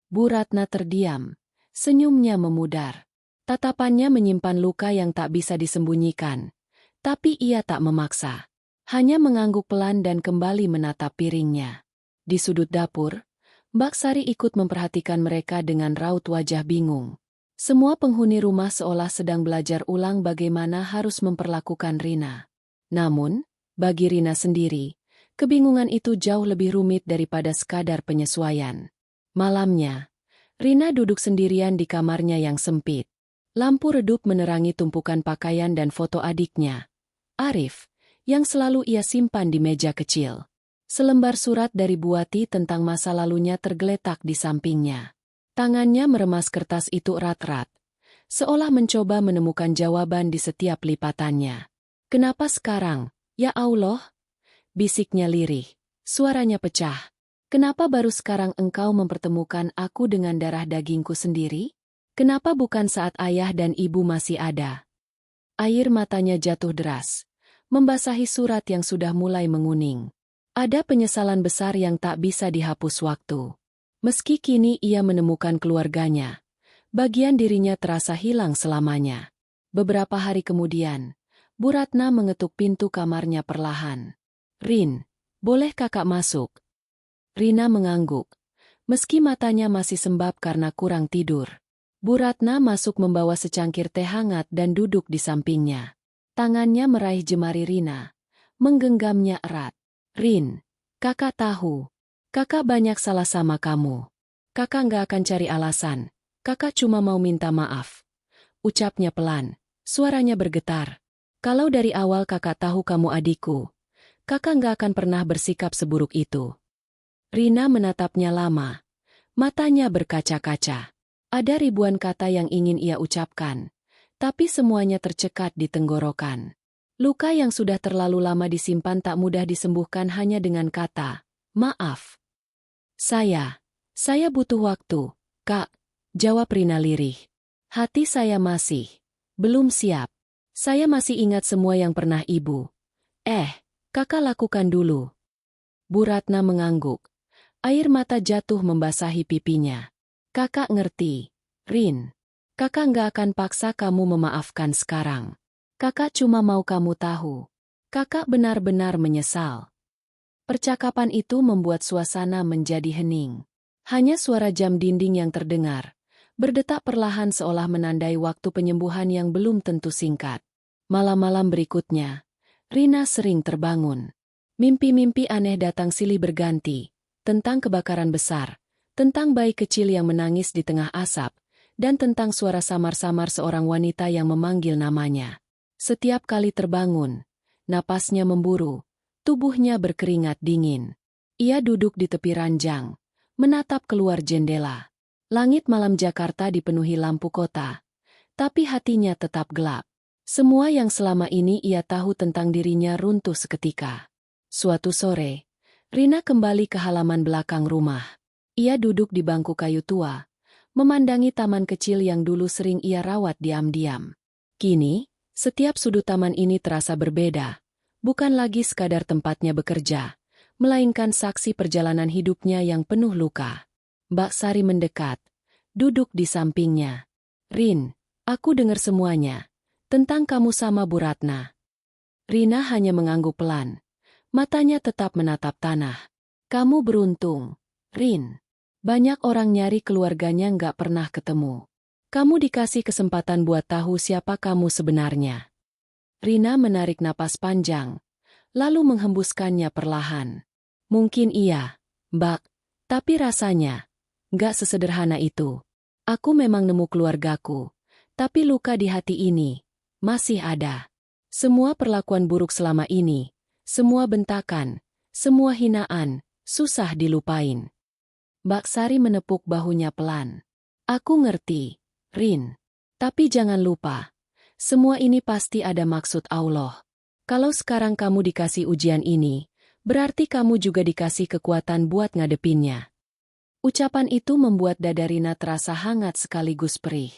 Bu Ratna terdiam, senyumnya memudar. Tatapannya menyimpan luka yang tak bisa disembunyikan. Tapi ia tak memaksa. Hanya mengangguk pelan dan kembali menatap piringnya. Di sudut dapur, Mbak Sari ikut memperhatikan mereka dengan raut wajah bingung. Semua penghuni rumah seolah sedang belajar ulang bagaimana harus memperlakukan Rina. Namun, bagi Rina sendiri, kebingungan itu jauh lebih rumit daripada sekadar penyesuaian. Malamnya, Rina duduk sendirian di kamarnya yang sempit. Lampu redup menerangi tumpukan pakaian dan foto adiknya, Arif, yang selalu ia simpan di meja kecil. Selembar surat dari Buati tentang masa lalunya tergeletak di sampingnya. Tangannya meremas kertas itu erat-erat, seolah mencoba menemukan jawaban di setiap lipatannya. "Kenapa sekarang, ya Allah?" bisiknya lirih, suaranya pecah. "Kenapa baru sekarang engkau mempertemukan aku dengan darah dagingku sendiri? Kenapa bukan saat ayah dan ibu masih ada?" Air matanya jatuh deras, membasahi surat yang sudah mulai menguning. Ada penyesalan besar yang tak bisa dihapus waktu. Meski kini ia menemukan keluarganya, bagian dirinya terasa hilang selamanya. Beberapa hari kemudian, Bu Ratna mengetuk pintu kamarnya perlahan. "Rin, boleh kakak masuk?" Rina mengangguk, meski matanya masih sembab karena kurang tidur. Bu Ratna masuk membawa secangkir teh hangat dan duduk di sampingnya. Tangannya meraih jemari Rina, menggenggamnya erat. "Rin, kakak tahu. Kakak banyak salah sama kamu. Kakak nggak akan cari alasan. Kakak cuma mau minta maaf." Ucapnya pelan, suaranya bergetar. "Kalau dari awal kakak tahu kamu adikku, kakak nggak akan pernah bersikap seburuk itu." Rina menatapnya lama. Matanya berkaca-kaca. Ada ribuan kata yang ingin ia ucapkan, tapi semuanya tercekat di tenggorokan. Luka yang sudah terlalu lama disimpan tak mudah disembuhkan hanya dengan kata, "Maaf." Saya butuh waktu, Kak," jawab Rina lirih. "Hati saya masih belum siap. Saya masih ingat semua yang pernah ibu. Kakak lakukan dulu." Bu Ratna mengangguk. Air mata jatuh membasahi pipinya. "Kakak ngerti. Rin, kakak nggak akan paksa kamu memaafkan sekarang. Kakak cuma mau kamu tahu. Kakak benar-benar menyesal. Percakapan itu membuat suasana menjadi hening. Hanya suara jam dinding yang terdengar, berdetak perlahan seolah menandai waktu penyembuhan yang belum tentu singkat. Malam-malam berikutnya, Rina sering terbangun. Mimpi-mimpi aneh datang silih berganti, tentang kebakaran besar, tentang bayi kecil yang menangis di tengah asap, dan tentang suara samar-samar seorang wanita yang memanggil namanya. Setiap kali terbangun, napasnya memburu, tubuhnya berkeringat dingin. Ia duduk di tepi ranjang, menatap keluar jendela. Langit malam Jakarta dipenuhi lampu kota, tapi hatinya tetap gelap. Semua yang selama ini ia tahu tentang dirinya runtuh seketika. Suatu sore, Rina kembali ke halaman belakang rumah. Ia duduk di bangku kayu tua, memandangi taman kecil yang dulu sering ia rawat diam-diam. Kini, setiap sudut taman ini terasa berbeda. Bukan lagi sekadar tempatnya bekerja, melainkan saksi perjalanan hidupnya yang penuh luka. Mbak Sari mendekat, duduk di sampingnya. Rin, aku dengar semuanya. Tentang kamu sama Bu Ratna. Rina hanya mengangguk pelan. Matanya tetap menatap tanah. Kamu beruntung, Rin. Banyak orang nyari keluarganya nggak pernah ketemu. Kamu dikasih kesempatan buat tahu siapa kamu sebenarnya. Rina menarik napas panjang, lalu menghembuskannya perlahan. Mungkin iya, Mbak, tapi rasanya nggak sesederhana itu. Aku memang nemu keluargaku, tapi luka di hati ini masih ada. Semua perlakuan buruk selama ini, semua bentakan, semua hinaan, susah dilupain. Mbak Sari menepuk bahunya pelan. Aku ngerti, Rin. Tapi jangan lupa, semua ini pasti ada maksud Allah. Kalau sekarang kamu dikasih ujian ini, berarti kamu juga dikasih kekuatan buat ngadepinnya. Ucapan itu membuat dada Rina terasa hangat sekaligus perih.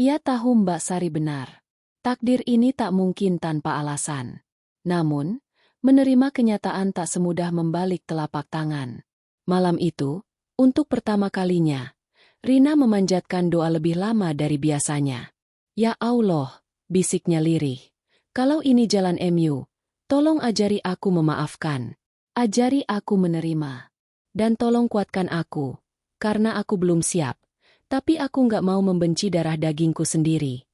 Ia tahu Mbak Sari benar. Takdir ini tak mungkin tanpa alasan. Namun, menerima kenyataan tak semudah membalik telapak tangan. Malam itu, untuk pertama kalinya, Rina memanjatkan doa lebih lama dari biasanya. Ya Allah, bisiknya lirih. Kalau ini jalan MU, tolong ajari aku memaafkan. Ajari aku menerima. Dan tolong kuatkan aku, karena aku belum siap. Tapi aku nggak mau membenci darah dagingku sendiri.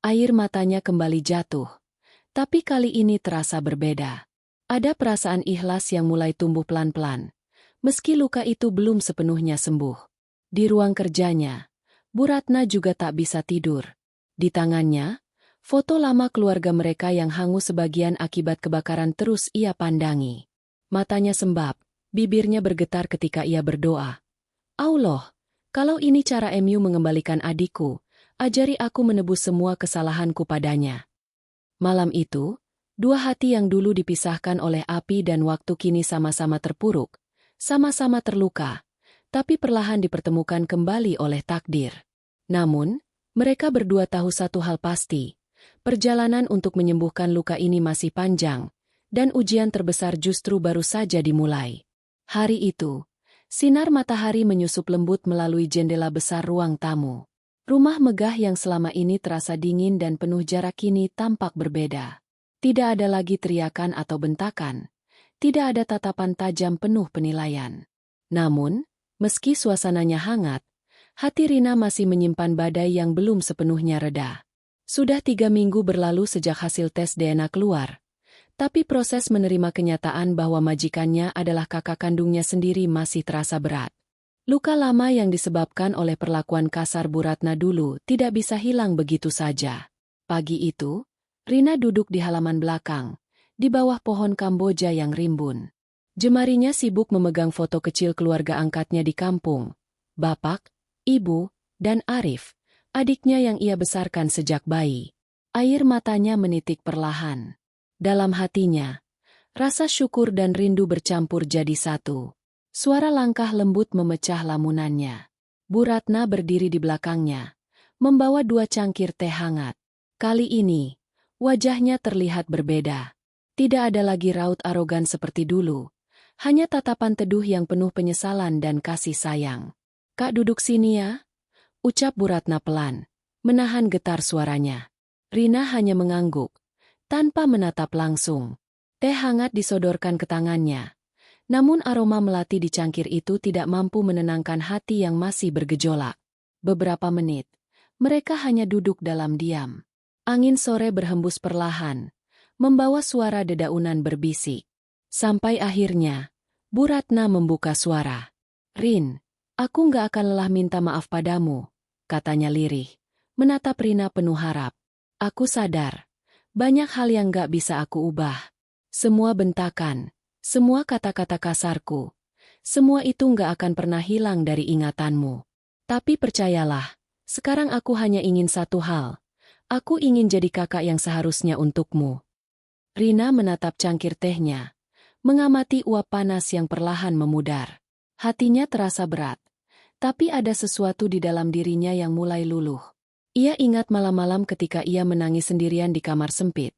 Air matanya kembali jatuh. Tapi kali ini terasa berbeda. Ada perasaan ikhlas yang mulai tumbuh pelan-pelan. Meski luka itu belum sepenuhnya sembuh. Di ruang kerjanya, Bu Ratna juga tak bisa tidur. Di tangannya, foto lama keluarga mereka yang hangus sebagian akibat kebakaran terus ia pandangi. Matanya sembab, bibirnya bergetar ketika ia berdoa. Allah, kalau ini cara MU mengembalikan adikku, ajari aku menebus semua kesalahanku padanya. Malam itu, dua hati yang dulu dipisahkan oleh api dan waktu kini sama-sama terpuruk. Sama-sama terluka, tapi perlahan dipertemukan kembali oleh takdir. Namun, mereka berdua tahu satu hal pasti. Perjalanan untuk menyembuhkan luka ini masih panjang, dan ujian terbesar justru baru saja dimulai. Hari itu, sinar matahari menyusup lembut melalui jendela besar ruang tamu. Rumah megah yang selama ini terasa dingin dan penuh jarak kini tampak berbeda. Tidak ada lagi teriakan atau bentakan. Tidak ada tatapan tajam penuh penilaian. Namun, meski suasananya hangat, hati Rina masih menyimpan badai yang belum sepenuhnya reda. Sudah 3 minggu berlalu sejak hasil tes DNA keluar, tapi proses menerima kenyataan bahwa majikannya adalah kakak kandungnya sendiri masih terasa berat. Luka lama yang disebabkan oleh perlakuan kasar Bu Ratna dulu tidak bisa hilang begitu saja. Pagi itu, Rina duduk di halaman belakang, di bawah pohon Kamboja yang rimbun. Jemarinya sibuk memegang foto kecil keluarga angkatnya di kampung. Bapak, Ibu, dan Arif, adiknya yang ia besarkan sejak bayi. Air matanya menitik perlahan. Dalam hatinya, rasa syukur dan rindu bercampur jadi satu. Suara langkah lembut memecah lamunannya. Bu Ratna berdiri di belakangnya, membawa 2 cangkir teh hangat. Kali ini, wajahnya terlihat berbeda. Tidak ada lagi raut arogan seperti dulu. Hanya tatapan teduh yang penuh penyesalan dan kasih sayang. Kak, duduk sini ya. ucap Bu Ratna pelan, menahan getar suaranya. Rina hanya mengangguk, tanpa menatap langsung. Teh hangat disodorkan ke tangannya. Namun aroma melati di cangkir itu tidak mampu menenangkan hati yang masih bergejolak. Beberapa menit, mereka hanya duduk dalam diam. Angin sore berhembus perlahan, membawa suara dedaunan berbisik. Sampai akhirnya, Bu Ratna membuka suara. "Rin, aku nggak akan lelah minta maaf padamu," katanya lirih, menatap Rina penuh harap. "Aku sadar, banyak hal yang nggak bisa aku ubah. Semua bentakan, semua kata-kata kasarku, semua itu nggak akan pernah hilang dari ingatanmu. Tapi percayalah, sekarang aku hanya ingin satu hal. Aku ingin jadi kakak yang seharusnya untukmu." Rina menatap cangkir tehnya, mengamati uap panas yang perlahan memudar. Hatinya terasa berat, tapi ada sesuatu di dalam dirinya yang mulai luluh. Ia ingat malam-malam ketika ia menangis sendirian di kamar sempit,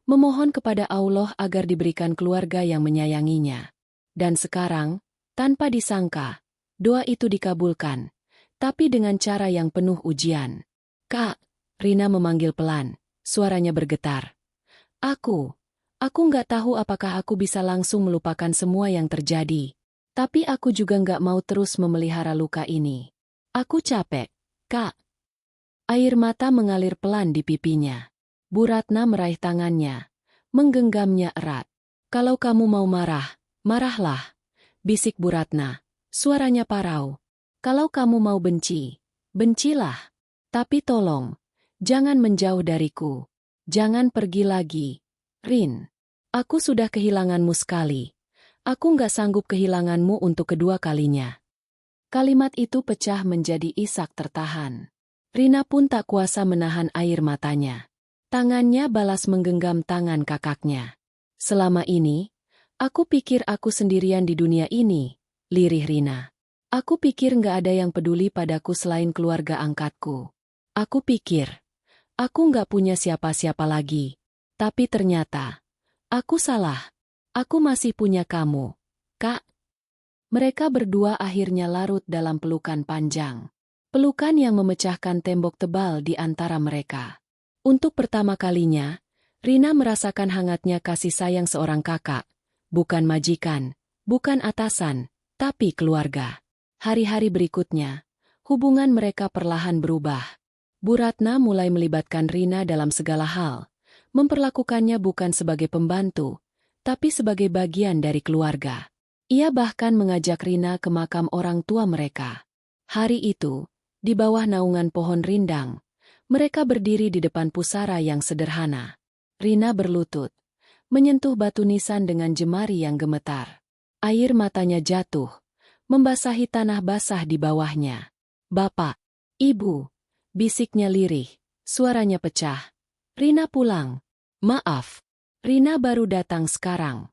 memohon kepada Allah agar diberikan keluarga yang menyayanginya. Dan sekarang, tanpa disangka, doa itu dikabulkan, tapi dengan cara yang penuh ujian. "Kak," Rina memanggil pelan, suaranya bergetar. Aku nggak tahu apakah aku bisa langsung melupakan semua yang terjadi. Tapi aku juga nggak mau terus memelihara luka ini. Aku capek, Kak." Air mata mengalir pelan di pipinya. Bu Ratna meraih tangannya, menggenggamnya erat. "Kalau kamu mau marah, marahlah," bisik Bu Ratna, suaranya parau. "Kalau kamu mau benci, bencilah. Tapi tolong, jangan menjauh dariku. Jangan pergi lagi. Rin, aku sudah kehilanganmu sekali. Aku nggak sanggup kehilanganmu untuk kedua kalinya." Kalimat itu pecah menjadi isak tertahan. Rina pun tak kuasa menahan air matanya. Tangannya balas menggenggam tangan kakaknya. "Selama ini, aku pikir aku sendirian di dunia ini," lirih Rina. "Aku pikir nggak ada yang peduli padaku selain keluarga angkatku. Aku pikir, aku nggak punya siapa-siapa lagi. Tapi ternyata, aku salah. Aku masih punya kamu, Kak." Mereka berdua akhirnya larut dalam pelukan panjang. Pelukan yang memecahkan tembok tebal di antara mereka. Untuk pertama kalinya, Rina merasakan hangatnya kasih sayang seorang kakak. Bukan majikan, bukan atasan, tapi keluarga. Hari-hari berikutnya, hubungan mereka perlahan berubah. Bu Ratna mulai melibatkan Rina dalam segala hal. Memperlakukannya bukan sebagai pembantu, tapi sebagai bagian dari keluarga. Ia bahkan mengajak Rina ke makam orang tua mereka. Hari itu, di bawah naungan pohon rindang, mereka berdiri di depan pusara yang sederhana. Rina berlutut, menyentuh batu nisan dengan jemari yang gemetar. Air matanya jatuh, membasahi tanah basah di bawahnya. "Bapak, Ibu," bisiknya lirih, suaranya pecah. "Rina pulang. Maaf, Rina baru datang sekarang."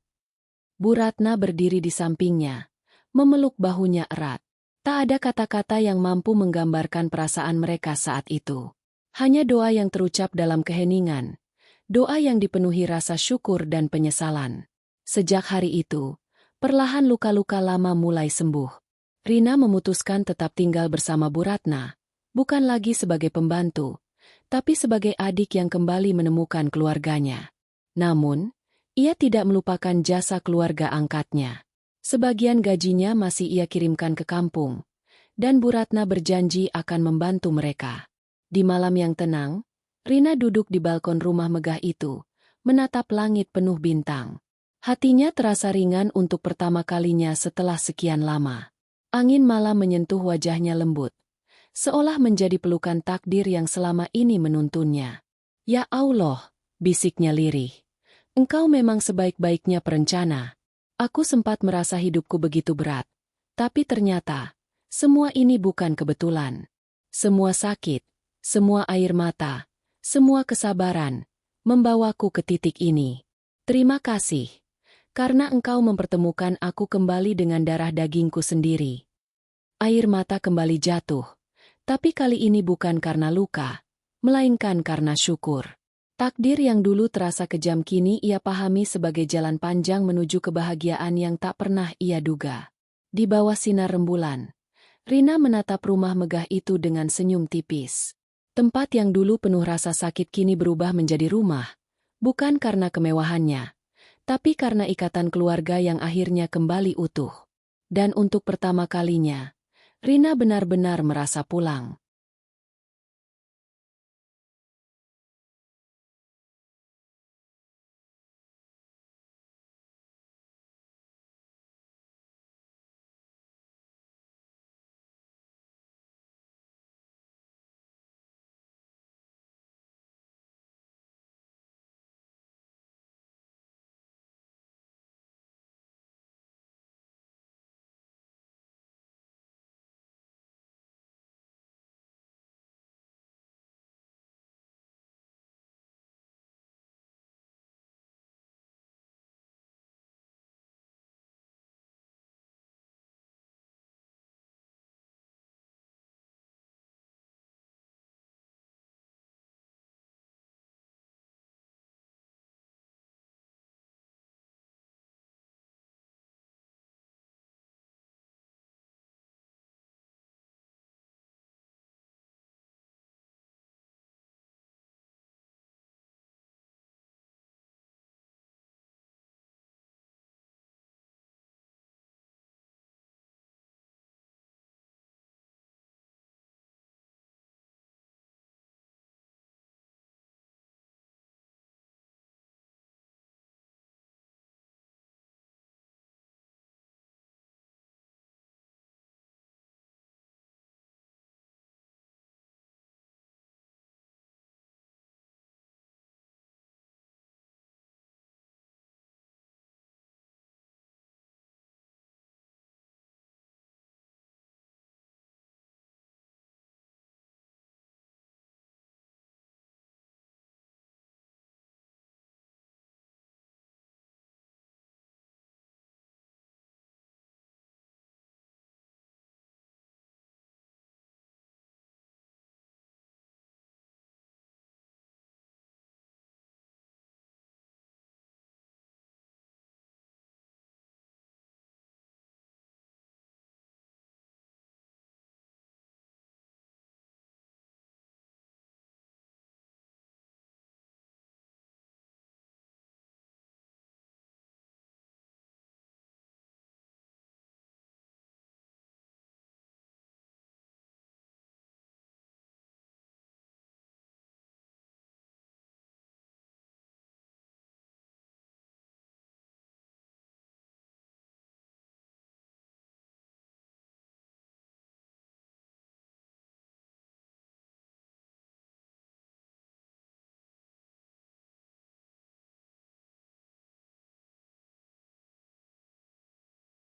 Bu Ratna berdiri di sampingnya, memeluk bahunya erat. Tak ada kata-kata yang mampu menggambarkan perasaan mereka saat itu. Hanya doa yang terucap dalam keheningan, doa yang dipenuhi rasa syukur dan penyesalan. Sejak hari itu, perlahan luka-luka lama mulai sembuh. Rina memutuskan tetap tinggal bersama Bu Ratna, bukan lagi sebagai pembantu, tapi sebagai adik yang kembali menemukan keluarganya. Namun, ia tidak melupakan jasa keluarga angkatnya. Sebagian gajinya masih ia kirimkan ke kampung, dan Bu Ratna berjanji akan membantu mereka. Di malam yang tenang, Rina duduk di balkon rumah megah itu, menatap langit penuh bintang. Hatinya terasa ringan untuk pertama kalinya setelah sekian lama. Angin malam menyentuh wajahnya lembut, seolah menjadi pelukan takdir yang selama ini menuntunnya. "Ya Allah," bisiknya lirih, "Engkau memang sebaik-baiknya perencana. Aku sempat merasa hidupku begitu berat, tapi ternyata, semua ini bukan kebetulan. Semua sakit, semua air mata, semua kesabaran, membawaku ke titik ini. Terima kasih, karena Engkau mempertemukan aku kembali dengan darah dagingku sendiri." Air mata kembali jatuh, tapi kali ini bukan karena luka, melainkan karena syukur. Takdir yang dulu terasa kejam kini ia pahami sebagai jalan panjang menuju kebahagiaan yang tak pernah ia duga. Di bawah sinar rembulan, Rina menatap rumah megah itu dengan senyum tipis. Tempat yang dulu penuh rasa sakit kini berubah menjadi rumah, bukan karena kemewahannya, tapi karena ikatan keluarga yang akhirnya kembali utuh. Dan untuk pertama kalinya, Rina benar-benar merasa pulang.